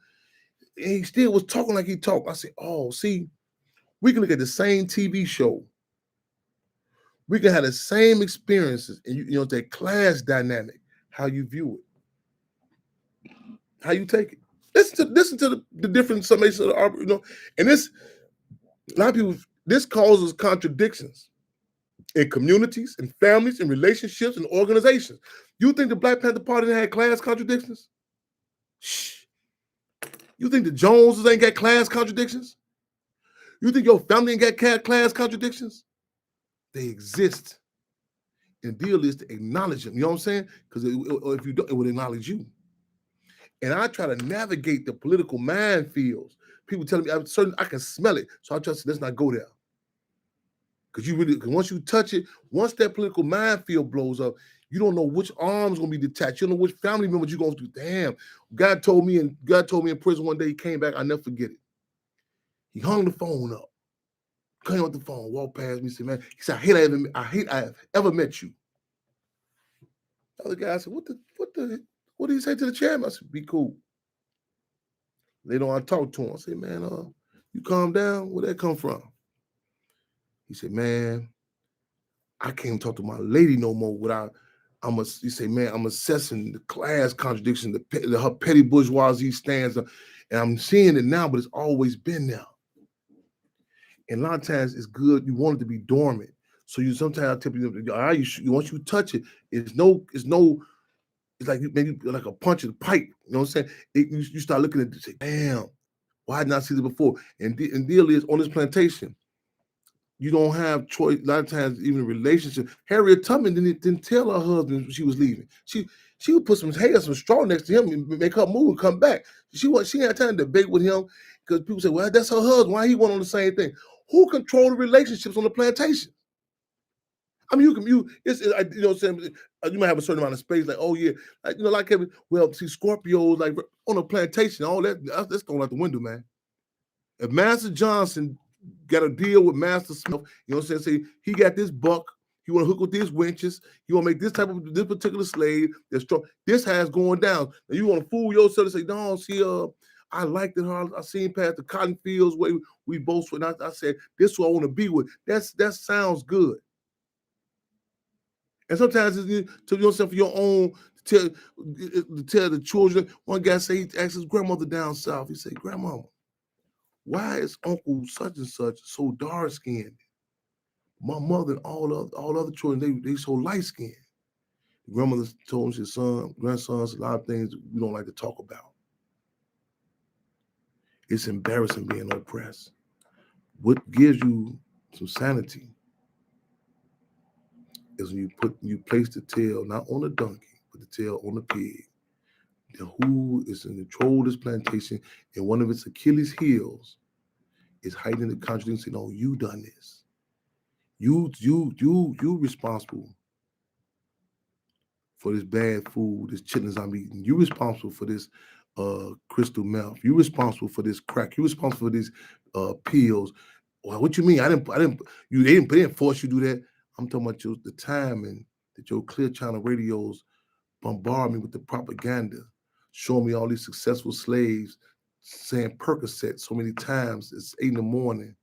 he still was talking like he talked. I said, oh, see, we can look at the same TV show. We can have the same experiences, and that class dynamic, how you view it, how you take it. Listen to the different summations of the art, and this, a lot of people, this causes contradictions in communities, in families, in relationships, in organizations. You think the Black Panther Party had class contradictions? Shh. You think the Joneses ain't got class contradictions? You think your family ain't got class contradictions? They exist. And the deal is to acknowledge them. You know what I'm saying? Because if you don't, it would acknowledge you. And I try to navigate the political minefields people telling me I can smell it. So I just let's not go there. Because once you touch it, once that political minefield blows up, you don't know which arm's gonna be detached. You don't know which family members you're gonna do. Damn, God told me in prison one day. He came back. I never forget it. He hung the phone up, came up the phone, walked past me, said, "Man," he said, I hate I have ever met you." The other guy said, what did he say to the chairman? I said, "Be cool." Later on, I talked to him. I said, "Man, you calm down. Where'd that come from?" He said, "Man, I can't talk to my lady no more without." He say, "Man, I'm assessing the class contradiction, her petty bourgeoisie stands, and I'm seeing it now, but it's always been there. And a lot of times it's good. You want it to be dormant. So you sometimes I tell people, once you touch it, it's like maybe like a punch in the pipe. You know what I'm saying? You start looking at it and say, damn, why didn't I see this before?" And the deal is on this plantation, you don't have choice. A lot of times, even in relationship, Harriet Tubman didn't tell her husband she was leaving. She would put some hay or some straw next to him and make her move and come back. She had time to debate with him because people say, "Well, that's her husband. Why he want on the same thing?" Who control the relationships on the plantation? I mean, it's you know what I'm saying? You might have a certain amount of space, like, oh yeah, like Kevin. Well, see, Scorpios, like on a plantation, all that's thrown out the window, man. If Master Johnson got a deal with Master Smith, you know what I'm saying? Say he got this buck, he want to hook with these winches, he want to make this particular slave that's strong. This has going down. Now you want to fool yourself and say, "No, see, I liked it. I seen past the cotton fields where we both went." I said, "This is who I want to be with." That sounds good. And sometimes it's to yourself for your own to tell the children. One guy say he asked his grandmother down south. He said, "Grandma, why is Uncle such and such so dark skinned? My mother and all other children, they so light skinned." The grandmother told him, "Son, grandsons, a lot of things we don't like to talk about. It's embarrassing being oppressed. What gives you some sanity is when you place the tail not on the donkey, but the tail on the pig. Who is in control of this plantation, and one of its Achilles heels is hiding the contradiction, saying, 'Oh, you done this. You responsible for this bad food, this chitlins I'm eating. You responsible for this crystal meth. You responsible for this crack. You responsible for these pills.' Well, what you mean? They didn't force you to do that. I'm talking about the timing that your Clear Channel radios bombard me with the propaganda, showing me all these successful slaves saying Percocet so many times. It's 8 in the morning.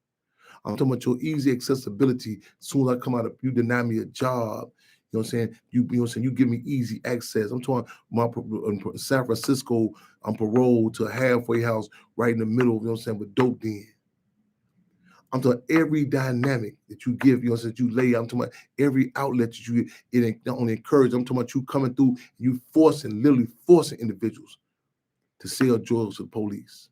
I'm talking about your easy accessibility. As soon as I come out of, you deny me a job. You know what I'm saying? You know what I'm saying? You give me easy access. I'm talking in San Francisco, I'm paroled to a halfway house right in the middle, you know what I'm saying, with dope den. I'm talking every dynamic that you give, you know, that you lay out. I'm talking about every outlet that you it not only encourage. I'm talking about you coming through, you literally forcing individuals to sell drugs to the police.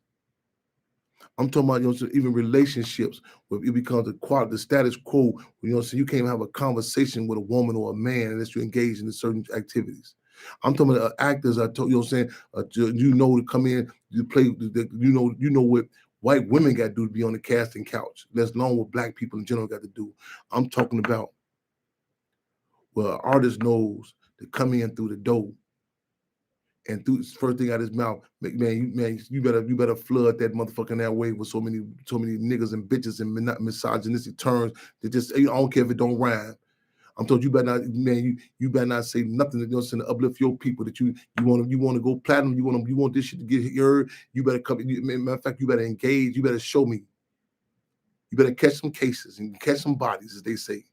I'm talking about, you know, even relationships where it becomes the status quo. You know, so you can't even have a conversation with a woman or a man unless you're engaged in certain activities. I'm talking about actors. I told you, know what I'm saying, to come in, you play. You know what white women got to do to be on the casting couch. That's along what black people in general got to do. I'm talking about an artist knows to come in through the door. And through first thing out his mouth, you better flood that motherfucking airway with so many niggas and bitches and misogynistic terms that just, I don't care if it don't rhyme. I'm told you better not, man. You better not say nothing that to uplift your people. That you want to go platinum. You want this shit to get heard. You better come. Matter of fact, you better engage. You better show me. You better catch some cases and catch some bodies, as they say.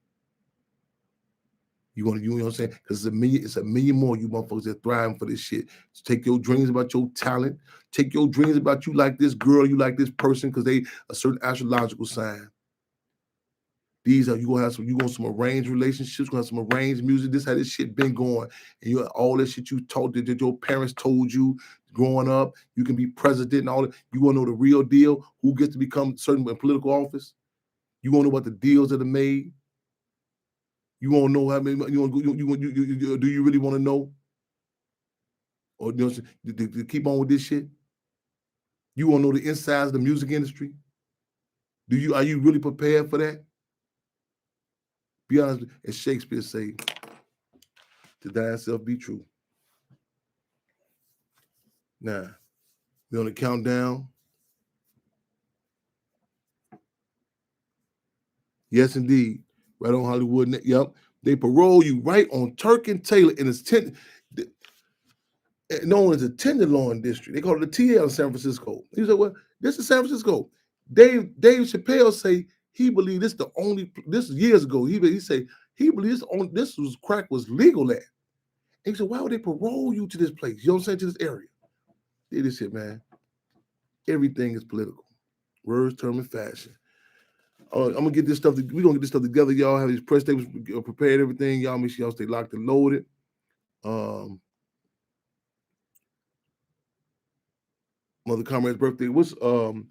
You know what I'm saying? Because it's a million more you motherfuckers that thriving for this shit. So take your dreams about your talent. Take your dreams about you like this girl, you like this person, because they a certain astrological sign. You gonna some arranged relationships, gonna have some arranged music. This how this shit been going. And you all that shit you taught that your parents told you growing up, you can be president and all that. You wanna know the real deal? Who gets to become certain in political office? You wanna know what the deals that are made? You want to know how many? Do you really want to know? Or to keep on with this shit? You want to know the insides of the music industry? Are you really prepared for that? Be honest. As Shakespeare say, to thy self be true. Now, we're on the countdown. Yes, indeed. Right on Hollywood. Yep. They parole you right on Turk and Taylor in his tent, known as the Tenderloin District. They call it the TL in San Francisco. He said, well, this is San Francisco. Dave Chappelle say he believed this is years ago. He say he believes this was crack was legal at. And he said, why would they parole you to this place? You know what I'm saying? To this area. They this shit, man. Everything is political. Words, term, and fashion. I'm gonna get this stuff. We're gonna get this stuff together, y'all. Have these press statements prepared, everything. Y'all make sure y'all stay locked and loaded. Mother Comrade's birthday. What's any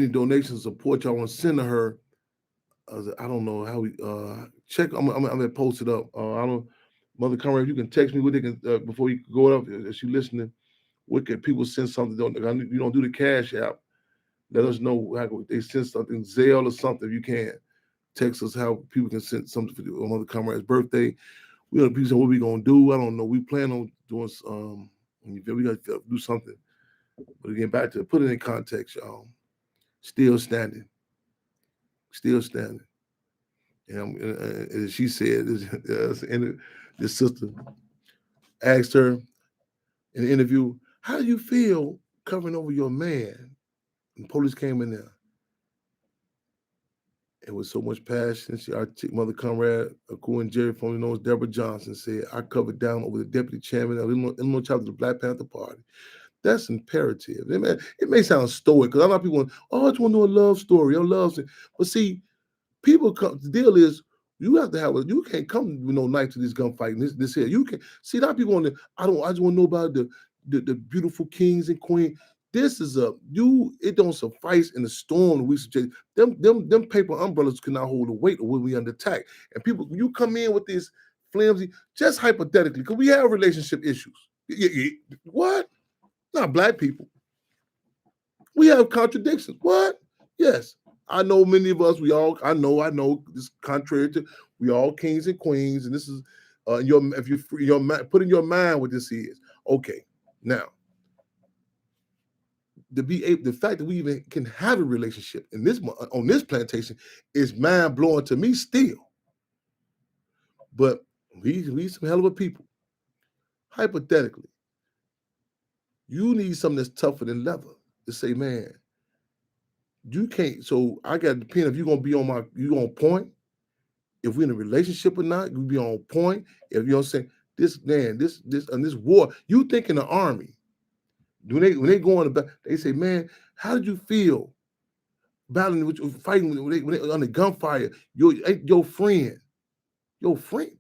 donations support y'all want to send to her? I don't know how we check. I'm gonna post it up. I don't. Mother Comrade, you can text me what they can before you go up. If she listening, what can people send something? You don't do the cash app. Let us know how they send something, Zelle or something. If you can, text us how people can send something for Mother Comrade's birthday. We got people saying what we gonna do. I don't know. We plan on doing we got to do something. But again, back to put it in context, y'all. Still standing. Still standing. And as she said, this sister asked her in the interview, how do you feel covering over your man? And police came in there. And with so much passion, Mother Comrade, Aku and Jerry, formerly known as Deborah Johnson, said, I covered down over the deputy chairman of Illinois chapter of the Black Panther Party. That's imperative. It may sound stoic because a lot of people, I just want to know a love story, your love story. But see, people come. The deal is you have to have you can't come with no knife to this gunfight. This here. You can see a lot of people on the. I just want to know about the beautiful kings and queens. This is it don't suffice in the storm we suggest. Them paper umbrellas cannot hold the weight of when we under attack. And people, you come in with this flimsy, just hypothetically, because we have relationship issues. What? Not black people. We have contradictions. What? Yes. I know many of us, I know this contrary to, we all kings and queens, and this is, if you put in your mind what this is. Okay. Now, the fact that we even can have a relationship on this plantation is mind blowing to me still. But we some hell of a people. Hypothetically, you need something that's tougher than leather to say, man, you can't. So I got to depend if you're gonna be on point. If we're in a relationship or not, you be on point. If you know what I'm saying, this war, you think in the army. When they go on they say, man, how did you feel battling fighting when they on the gunfire? Your friend,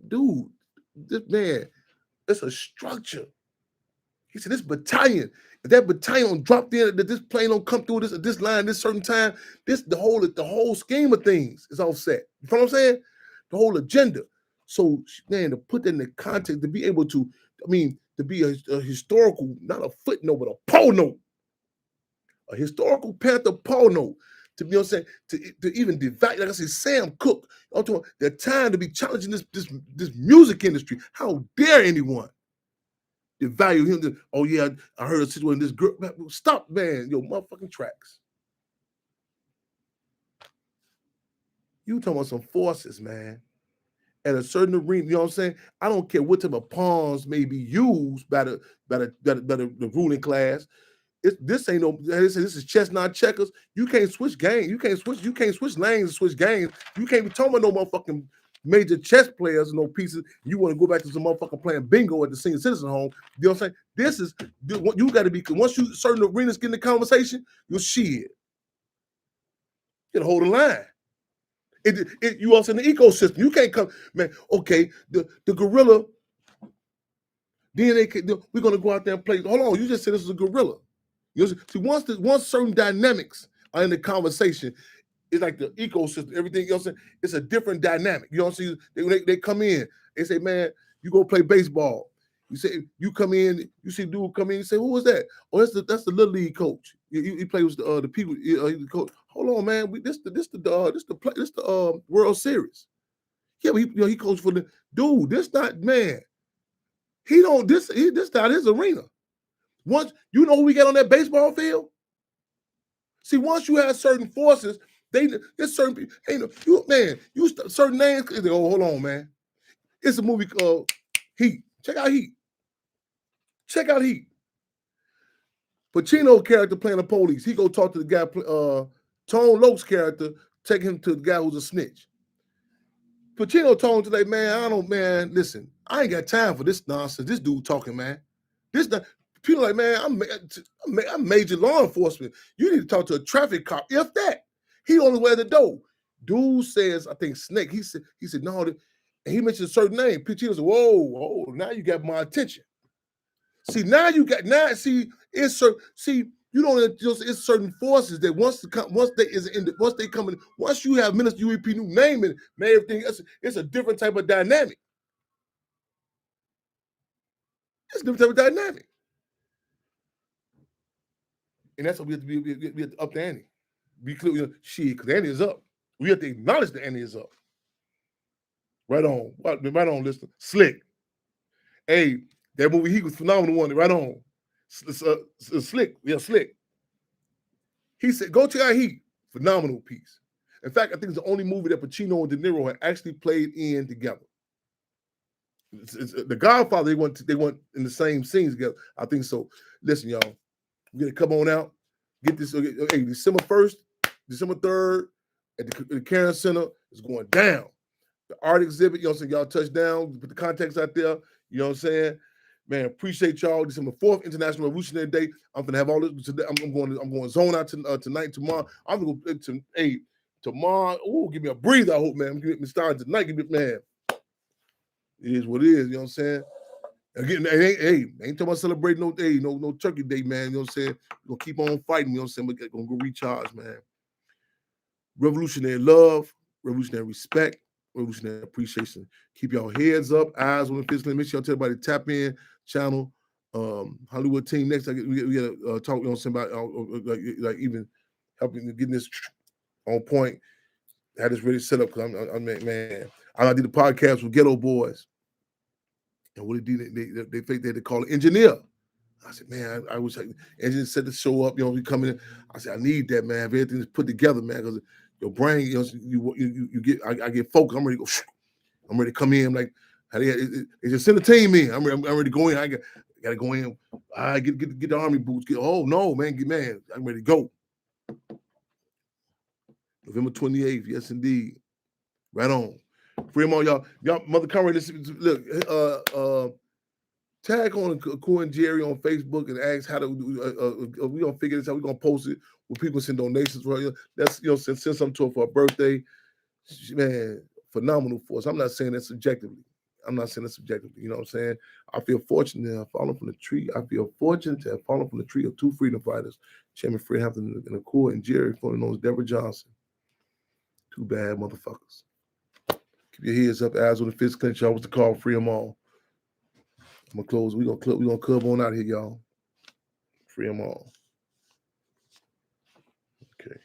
dude, this man, it's a structure. He said, this battalion, if that battalion dropped in, that this plane don't come through this line this certain time, the whole scheme of things is all set. You know what I'm saying? The whole agenda. So, man, to put that in the context, to be able to, to be a historical, not a footnote, but a pole note, a historical Panther pole note, to be, to even divide, like I said, Sam Cooke, I'm talking the time to be challenging this music industry. How dare anyone? The value him. Oh yeah, I heard a situation. This girl, stop, man, your motherfucking tracks. You talking about some forces, man. At a certain arena, you know what I'm saying? I don't care what type of pawns may be used by the ruling class. This ain't no. This is chess, not checkers. You can't switch games. You can't switch lanes and switch games. You can't be talking about no motherfucking major chess players and no pieces. You want to go back to some motherfucking playing bingo at the senior citizen home. You know what I'm saying? You got to be, once you certain arenas get in the conversation, you'll shit. You gotta hold the line. You also in the ecosystem. You can't come, man. Okay, the gorilla. Then we're gonna go out there and play. Hold on, you just said this is a gorilla. You know, see, once certain dynamics are in the conversation, it's like the ecosystem, everything else, it's a different dynamic. You know what I'm saying? They come in, they say, man, you go play baseball. You say you come in, you see dude come in, you say, who was that? Oh, that's the little league coach. He plays with the people. He's the coach. Hold on, man. This the World Series. Yeah, but he coached for the dude. This not man. He don't this not his arena. Once you know who we get on that baseball field. See, once you have certain forces, there's certain people. Certain names. Oh, hold on, man. It's a movie called Heat. Check out Heat. Pacino character playing the police. He go talk to the guy. Tone Loke's character take him to the guy who's a snitch. Pacino told him today, man, listen, I ain't got time for this nonsense. This dude talking, man. People like, man, I'm major law enforcement. You need to talk to a traffic cop. If that, he only way the door. Dude says, I think Snake. He said no, and he mentioned a certain name. Pacino said, whoa, now you got my attention. See, it's certain forces that once you have Minister UEP new name and everything, it's a different type of dynamic. It's a different type of dynamic. And that's what we have to up the ante. Be clear, because the ante is up. We have to acknowledge the ante is up. Right on. Right on, listen. Slick. Hey, that movie, he was phenomenal one. Right on. Slick. Yeah, Slick. He said, go check out Heat. Phenomenal piece. In fact, I think it's the only movie that Pacino and De Niro had actually played in together. It's The Godfather, they went in the same scenes together. I think so. Listen, y'all. We're going to come on out. Get this. Hey, December 1st, December 3rd, at the Cairn Center, is going down. The art exhibit, you know what I'm saying? Y'all touch down, put the contacts out there. You know what I'm saying? Man, appreciate y'all. December 4th, International Revolutionary Day. I'm gonna have all this today. I'm going to zone out tonight, tomorrow. I'm gonna go tomorrow. Oh, give me a breather, I hope, man. Give me starting tonight. Give me, man. It is what it is, you know what I'm saying? Again, ain't talking about celebrating no turkey day, man. You know what I'm saying? We're gonna keep on fighting, you know what I'm saying? We're gonna go recharge, man. Revolutionary love, revolutionary respect, revolutionary appreciation. Keep y'all heads up, eyes on the physical. Make sure y'all tell everybody to tap in channel. Hollywood team next. We got to talk, you know, about like even helping getting this on point. Had this ready set up because man, I did the podcast with Ghetto Boys, and what they did, they had to call an engineer. I said, man, I wish engineer set the show up. You know, we come in. I said, I need that, man. If everything's put together, man, because your brain, you know, you get. I get focused. I'm ready to go. I'm ready to come in. I'm like, they just send a team in. I'm ready to go in. I got to go in. I get the army boots. Oh no, man, I'm ready to go. November 28th, yes indeed. Right on. Free them all, y'all. Mother Conrad, look, tag on Cool and Jerry on Facebook and ask how to. We gonna figure this out. We gonna post it when people send donations for you. That's send something to her for her birthday. Man, phenomenal force. I'm not saying that subjectively. You know what I'm saying? I feel fortunate to have fallen from the tree. I feel fortunate to have fallen from the tree of two freedom fighters, Chairman Fred Hampton and Cool and Jerry, formerly known as Deborah Johnson. Two bad motherfuckers. Keep your heads up, eyes on the fist clench. Y'all was the call. Free them all. I'm gonna close. We gonna club on out here, y'all. Free them all. Okay.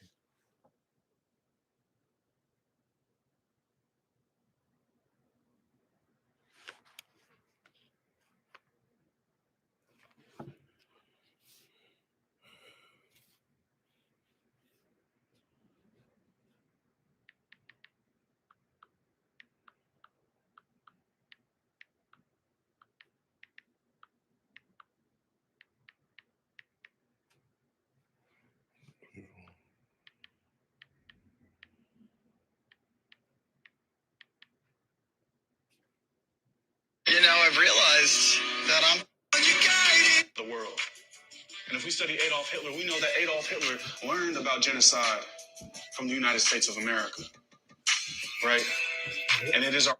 You know, I've realized that I'm the world. And if we study Adolf Hitler, we know that Adolf Hitler learned about genocide from the United States of America, right? And it is our